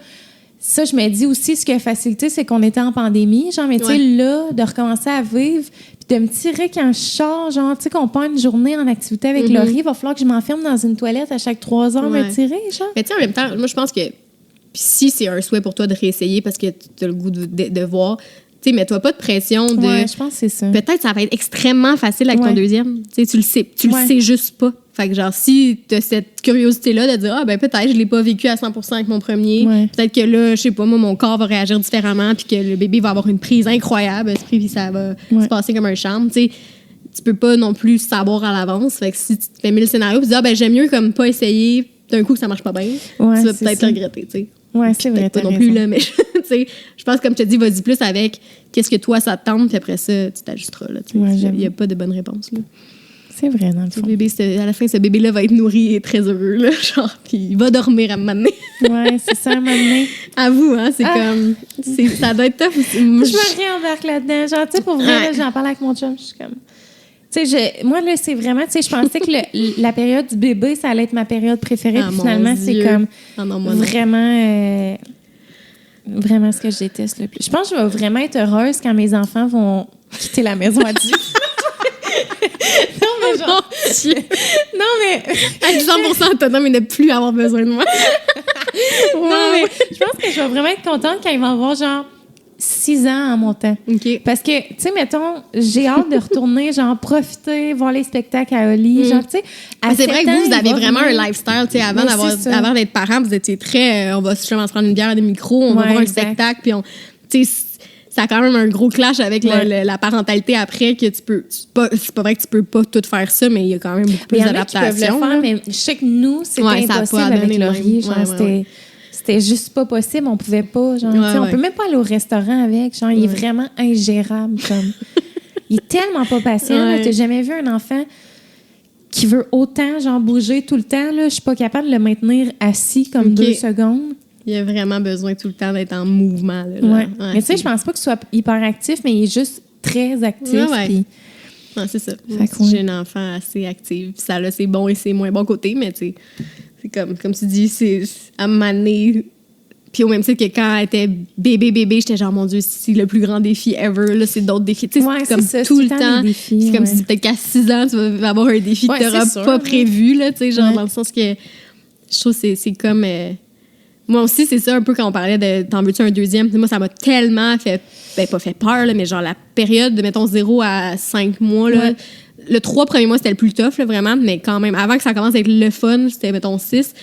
ça, je me dis aussi, ce qui a facilité, c'est qu'on était en pandémie, genre, mais tu sais, là, de recommencer à vivre, puis de me tirer quand je sors, genre, tu sais, qu'on part une journée en activité avec Laurie, il va falloir que je m'enferme dans une toilette à chaque 3 heures, me tirer, genre. Mais tu sais, en même temps, moi, je pense que si c'est un souhait pour toi de réessayer parce que tu as le goût de voir, tu sais, mets-toi pas de pression de... Ouais, je pense que c'est ça. Peut-être ça va être extrêmement facile avec ton deuxième. Tu sais, tu le sais juste pas. Fait que genre, si t'as cette curiosité-là de dire, peut-être je l'ai pas vécu à 100% avec mon premier, peut-être que là, je sais pas, moi, mon corps va réagir différemment puis que le bébé va avoir une prise incroyable, puis ça va se passer comme un charme, tu sais. Tu peux pas non plus savoir à l'avance. Fait que si tu te fais 1000 scénarios, tu dis, j'aime mieux comme pas essayer d'un coup que ça marche pas bien, tu vas peut-être le regretter, tu sais. Ouais, c'est vrai. Pas non plus, là, mais je pense, comme je te dis, vas-y plus avec qu'est-ce que toi, ça te tente, puis après ça, tu t'ajusteras. Il n'y a pas de bonne réponse. Là. C'est vrai, dans le fond. À la fin, ce bébé-là va être nourri et très heureux, là, genre, puis il va dormir à un moment donné. Ouais, c'est ça, à un moment donné. À vous, hein, c'est comme... ça doit être tough aussi. Je me réembarque là-dedans. Genre, tu sais, pour vrai, là, j'en parle avec mon chum, je suis comme... Tu sais, moi, là, c'est vraiment... Tu sais, je pensais que la période du bébé, ça allait être ma période préférée. Puis finalement, c'est comme vraiment... vraiment ce que je déteste le plus. Je pense que je vais vraiment être heureuse quand mes enfants vont quitter la maison à 10. Non, mais genre... Non, mais... Être 100% autonome et ne plus avoir besoin de moi. Non, mais je pense que je vais vraiment être contente quand ils vont avoir, genre... 6 ans en montant. Okay. Parce que, tu sais, mettons, j'ai hâte de retourner, genre, profiter, voir les spectacles à Oli. Genre, tu sais, c'est vrai que vous avez vraiment un lifestyle, tu sais, avant d'être parent, vous étiez très, on va justement se prendre une bière, des micros, on va voir un spectacle, puis tu sais, t'as quand même un gros clash avec la parentalité après, que c'est pas vrai que tu peux pas tout faire ça, mais il y a quand même beaucoup plus d'adaptation. Mais je sais que nous, c'était impossible avec Laurier. C'était juste pas possible. On pouvait pas. On peut même pas aller au restaurant avec. Genre, il est vraiment ingérable. Comme. Il est tellement pas patient. T'as jamais vu un enfant qui veut autant bouger tout le temps. Je suis pas capable de le maintenir assis comme 2 secondes. Il a vraiment besoin tout le temps d'être en mouvement. Là. Mais tu sais, je pense pas qu'il soit hyper actif, mais il est juste très actif. Puis... c'est ça. J'ai un enfant assez actif. Ça a ses bons et ses moins bons côtés, mais tu sais, c'est comme tu dis, c'est à m'amener. Puis au même titre que quand elle était bébé, j'étais genre, mon Dieu, c'est le plus grand défi ever. Là, c'est d'autres défis. Tu sais, c'est comme ça, tout le temps. Défis, c'est comme si peut-être qu'à 6 ans, tu vas avoir un défi que tu n'auras pas prévu. Là, tu sais, genre, dans le sens que je trouve que c'est comme... moi aussi, c'est ça un peu quand on parlait de « t'en veux-tu un deuxième ?» Moi, ça m'a tellement fait... pas fait peur, là, mais genre la période de, mettons, 0 à 5 mois, là, le 3 premiers mois, c'était le plus tough, là, vraiment, mais quand même, avant que ça commence à être le fun, c'était, mettons, 6.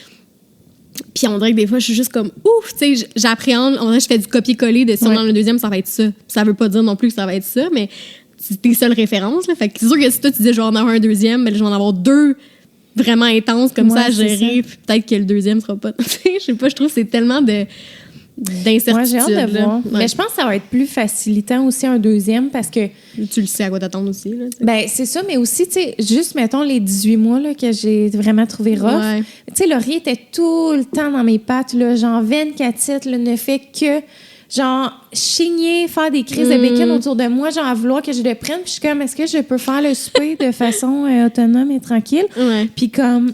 Puis on dirait que des fois, je suis juste comme ouf, tu sais, j'appréhende, on dirait que je fais du copier-coller de si on dans le deuxième, ça va être ça. Ça veut pas dire non plus que ça va être ça, mais c'est tes seules références, là. Fait que c'est sûr que si toi, tu disais je vais en avoir un deuxième, ben, je vais en avoir 2 vraiment intenses comme ça à gérer, puis peut-être que le deuxième sera pas. Je sais pas, je trouve que c'est tellement d'incertitude. Moi, j'ai hâte de voir. Mais je pense que ça va être plus facilitant aussi un deuxième parce que... Tu le sais à quoi t'attendre aussi. Là, ben, c'est ça, mais aussi, tu sais, juste, mettons, les 18 mois là, que j'ai vraiment trouvé rough. Tu sais, Laurier était tout le temps dans mes pattes, là, genre 24/7, ne fait que, genre, chigner, faire des crises de bacon autour de moi, genre, à vouloir que je le prenne. Puis je suis comme, est-ce que je peux faire le souper de façon autonome et tranquille? Puis comme,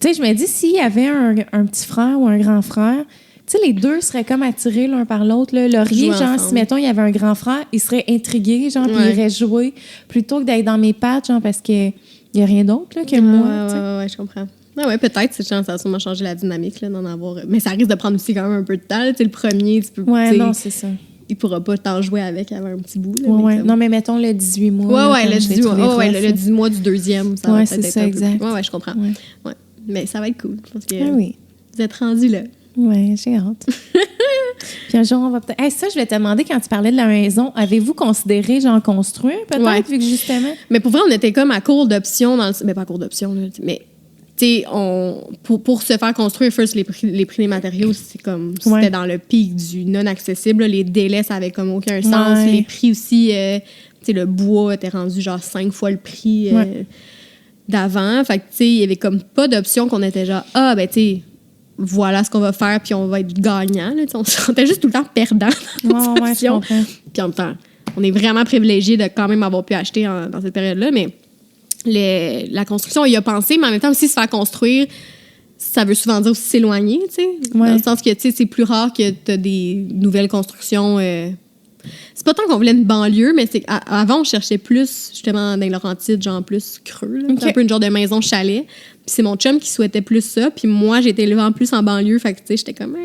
tu sais, je me dis, s'il y avait un petit frère ou un grand frère, tu sais, les 2 seraient comme attirés l'un par l'autre. Là. Laurier, genre, ensemble. Si, mettons, il y avait un grand frère, il serait intrigué, genre, puis il irait jouer, plutôt que d'être dans mes pattes, genre, parce qu'il n'y a rien d'autre là, que moi. Ouais, je comprends. Peut-être, ça a sûrement changé la dynamique, là, d'en avoir. Mais ça risque de prendre aussi quand même un peu de temps. Tu sais, le premier, tu peux... non, c'est ça. Il pourra pas t'en jouer avec un petit bout. Là, comme... Non, mais mettons le 18 mois. Le 18 mois. Le 10 mois du deuxième, ça va peut-être être ça, exact. Je comprends. Ouais. Mais ça va être cool. Parce que vous êtes rendus là. Oui, j'ai hâte. Puis un jour, on va peut-être... Hey, ça, je vais te demander, quand tu parlais de la maison, avez-vous considéré, genre, construire, peut-être, vu que justement... Mais pour vrai, on était comme à court d'options dans le... Mais pas à court d'options, là, mais... Tu sais, pour se faire construire, first, les prix des matériaux, c'est comme... C'était dans le pic du non-accessible. Là. Les délais, ça avait comme aucun sens. Les prix aussi... tu sais, le bois était rendu, genre, 5 fois le prix d'avant. Fait que, tu sais, il y avait comme pas d'option qu'on était genre... Ah, ben, tu sais... Voilà ce qu'on va faire, puis on va être gagnant. Là, on se sentait juste tout le temps perdant dans notre option. Puis en même temps, on est vraiment privilégié de quand même avoir pu acheter dans cette période-là, mais la construction, on y a pensé, mais en même temps aussi se faire construire, ça veut souvent dire aussi s'éloigner, tu sais. Dans le sens que, tu sais, c'est plus rare que tu as des nouvelles constructions... C'est pas tant qu'on voulait une banlieue, mais c'est avant on cherchait plus justement dans les Laurentides, genre plus creux, là, un peu une genre de maison chalet. Puis c'est mon chum qui souhaitait plus ça, puis moi j'ai été élevée en plus en banlieue, fait que tu sais j'étais comme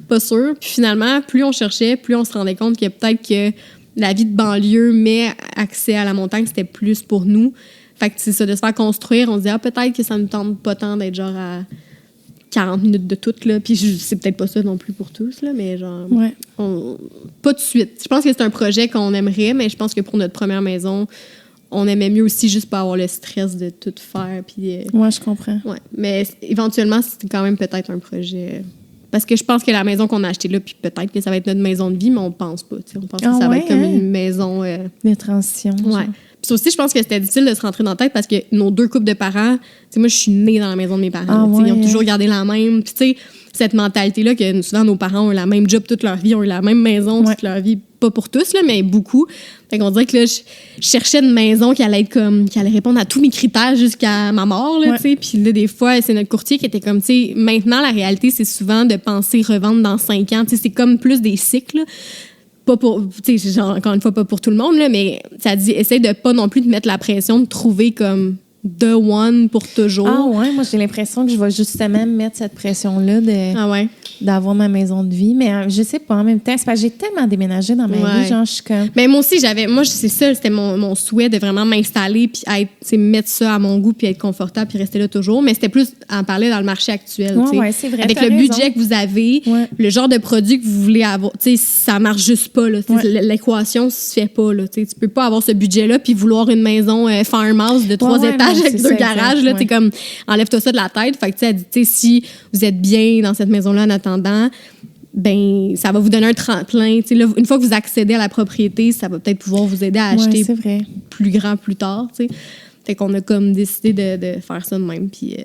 pas sûre. Puis finalement, plus on cherchait, plus on se rendait compte que peut-être que la vie de banlieue mais accès à la montagne, c'était plus pour nous. Fait que c'est ça, de se faire construire, on se dit peut-être que ça nous tente pas tant d'être genre à 40 minutes de tout, là. Puis c'est peut-être pas ça non plus pour tous, là, mais genre... pas de suite. Je pense que c'est un projet qu'on aimerait, mais je pense que pour notre première maison, on aimait mieux aussi juste pas avoir le stress de tout faire. Puis, je comprends. Mais éventuellement, c'est quand même peut-être un projet... Parce que je pense que la maison qu'on a achetée là, puis peut-être que ça va être notre maison de vie, mais on pense pas. On pense que ça va être comme une maison... de transition. Puis aussi, je pense que c'était difficile de se rentrer dans la tête parce que nos 2 couples de parents, moi, je suis née dans la maison de mes parents. Ils ont toujours gardé la même. Puis, tu sais, cette mentalité-là que souvent nos parents ont la même job toute leur vie, ont eu la même maison toute leur vie. Pas pour tous, là, mais beaucoup. Fait qu'on dirait que là, je cherchais une maison qui allait être comme, qui allait répondre à tous mes critères jusqu'à ma mort, là, tu sais. Puis là, des fois, c'est notre courtier qui était comme, tu sais, maintenant, la réalité, c'est souvent de penser revendre dans 5 ans. Tu sais, c'est comme plus des cycles, là. Pas pour, tu sais, encore une fois, pas pour tout le monde, là, mais ça dit, essaye de pas non plus te mettre la pression de trouver comme the one pour toujours. Moi, j'ai l'impression que je vais justement mettre cette pression-là de... d'avoir ma maison de vie. Mais je sais pas, en même temps, c'est parce que j'ai tellement déménagé dans ma vie. Genre, je suis comme... Mais moi aussi, c'est ça, c'était mon souhait de vraiment m'installer puis mettre ça à mon goût puis être confortable puis rester là toujours. Mais c'était plus en parler dans le marché actuel. Ouais, c'est vrai. Avec le budget que vous avez, le genre de produit que vous voulez avoir, ça marche juste pas. Là, l'équation se fait pas. Là, tu peux pas avoir ce budget-là puis vouloir une maison farmhouse de 3 étages avec 2 garages. Là, t'es comme, enlève-toi ça de la tête. Fait que, elle dit, si vous êtes bien dans cette maison-là en attendant, ben ça va vous donner un tremplin. Là, une fois que vous accédez à la propriété, ça va peut-être pouvoir vous aider à acheter plus grand plus tard. T'sais. Fait qu'on a comme décidé de faire ça de même. Puis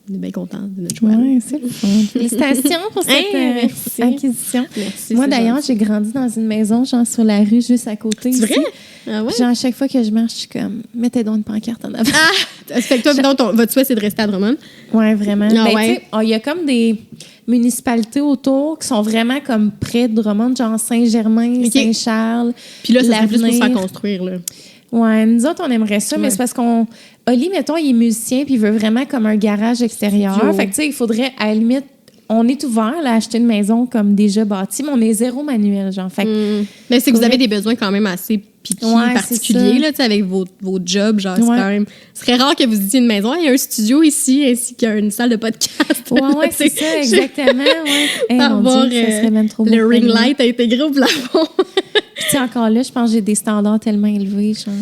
on est bien contents de notre choix. Oui, c'est le fun. Félicitations pour cette acquisition. Merci. Moi, d'ailleurs, j'ai grandi dans une maison, genre sur la rue, juste à côté. C'est vrai? Ah ouais? Genre, à chaque fois que je marche, je suis comme, mettez donc une pancarte en avant. Ah! Fait que toi, votre souhait, c'est de rester à Drummond? Oui, vraiment. Ah, ouais. Il y a comme des municipalités autour qui sont vraiment comme près de Drummond, genre Saint-Germain, Saint-Charles. Puis là, ça serait plus pour se faire construire, là. Ouais, nous autres, on aimerait ça, mais c'est parce qu'on... Oli, mettons, il est musicien, puis il veut vraiment comme un garage extérieur. Fait que, tu sais, il faudrait, à la limite, on est ouvert là, à acheter une maison comme déjà bâtie, mais on est zéro manuel, genre. Fait mais c'est que vous avez des besoins quand même assez piqués, particuliers, là, tu sais, avec vos jobs, genre, c'est quand même... Ce serait rare que vous disiez une maison, il y a un studio ici, ainsi qu'une salle de podcast. Ouais, c'est ça, exactement, ouais. Avoir ça serait même trop le ring light intégré au plafond. Puis encore là, je pense que j'ai des standards tellement élevés, genre.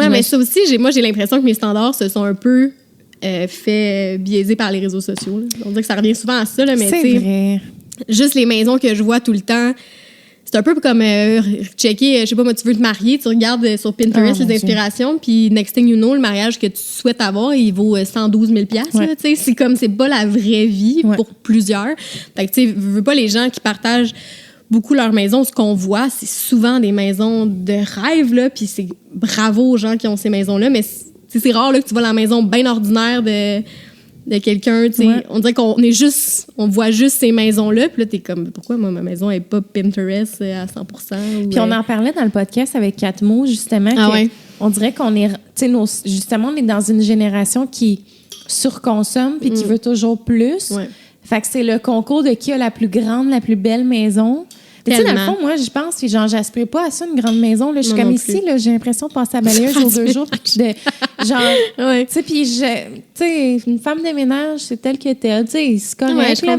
Mais ça aussi, j'ai l'impression que mes standards se sont un peu fait biaiser par les réseaux sociaux. Là. On dirait que ça revient souvent à ça, là, mais c'est vrai. Juste les maisons que je vois tout le temps, c'est un peu comme checker, je sais pas, moi, tu veux te marier, tu regardes sur Pinterest les inspirations, puis next thing you know, le mariage que tu souhaites avoir, il vaut 112 000 $. C'est comme, c'est pas la vraie vie pour plusieurs. Fait que, tu sais, veux pas les gens qui partagent beaucoup leur maison, ce qu'on voit, c'est souvent des maisons de rêve, là, puis c'est bravo aux gens qui ont ces maisons-là, mais c'est rare là, que tu vois la maison bien ordinaire de quelqu'un, tu sais. On dirait on voit juste ces maisons-là, puis là, t'es comme, pourquoi moi, ma maison est pas Pinterest à 100%? Puis on en parlait dans le podcast avec Catmo, justement, on dirait qu'on est, tu sais, justement, on est dans une génération qui surconsomme puis qui veut toujours plus. Fait que c'est le concours de qui a la plus grande, la plus belle maison. Tu sais, dans le fond, moi, je pense, puis genre, j'aspire pas à ça, une grande maison. Là. Je suis comme ici, là, j'ai l'impression de passer à balayeuse aux 2 jours. Genre, tu sais, puis tu sais, une femme de ménage, c'est telle que telle. Tu sais, c'est correct, là,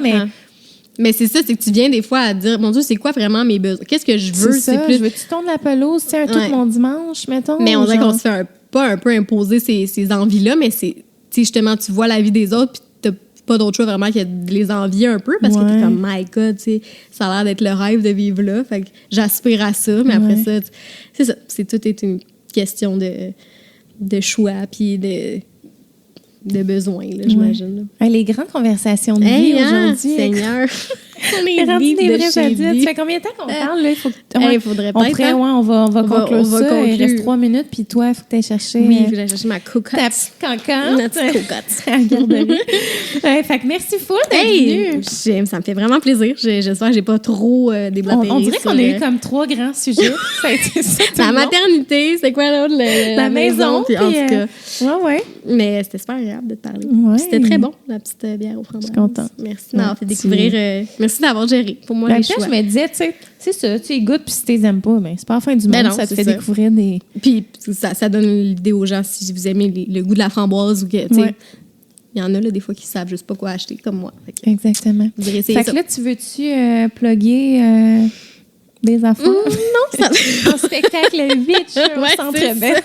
mais c'est ça, c'est que tu viens des fois à dire, mon Dieu, c'est quoi vraiment mes besoins? Qu'est-ce que je veux? C'est plus... Je veux que tu tournes la pelouse, tu sais, tout mon dimanche, mettons. Mais on dirait qu'on se fait pas un peu imposer ces envies-là, mais c'est, tu sais, justement, tu vois la vie des autres, puis t'as pas d'autre choix vraiment que de les envier un peu, parce que t'es comme, my God, tu sais, ça a l'air d'être le rêve de vivre là. Fait que j'aspire à ça, mais après ça, c'est ça. Tout est une question de choix, puis de besoins, là, j'imagine. Les grandes conversations de vie aujourd'hui. Seigneur! On est rendu des vrais adultes. Ça fait combien de temps qu'on parle, là? Il faudrait peut-être... on va conclure ça. Il reste 3 minutes, puis toi, il faut que tu ailles chercher... Oui, il faut que j'aille chercher ma cocotte. Ta petite cancan. Ma petite cocotte. À la garderie. Fait que merci full d'être venue. Ça me fait vraiment plaisir. J'espère que j'ai pas trop déblatéré. On dirait qu'on a eu comme 3 grands sujets. Ça a été ça, la maternité, c'est quoi l'autre? La maison. Puis en tout cas. Ouais. Mais c'était super agréable de te parler. C'était très bon, la petite bière aux framboises. Je suis contente. Merci de m'avoir fait découvrir... Merci d'avoir géré pour moi les choix. Je me disais, tu sais, c'est ça, tu goûtes puis si tu les aimes pas, mais c'est pas la fin du monde, non, ça te fait découvrir des... Puis ça donne l'idée aux gens si vous aimez le goût de la framboise ou que, tu sais, il y en a là des fois qui savent juste pas quoi acheter, comme moi. Exactement. Fait que là, tu veux-tu plugger des affaires? Non, ça... Un spectacle vite au Centre Bell.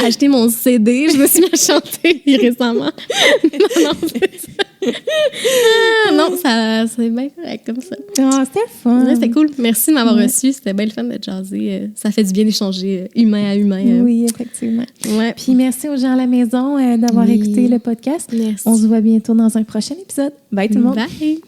Acheter mon CD, je me suis mis à chanter récemment. Non, ça c'est bien correct comme ça. C'était fun. C'était cool. Merci de m'avoir reçu. C'était bien le fun de jaser. Ça fait du bien d'échanger humain à humain. Oui, effectivement. Puis merci aux gens à la maison d'avoir écouté le podcast. Merci. On se voit bientôt dans un prochain épisode. Bye tout le monde. Bye.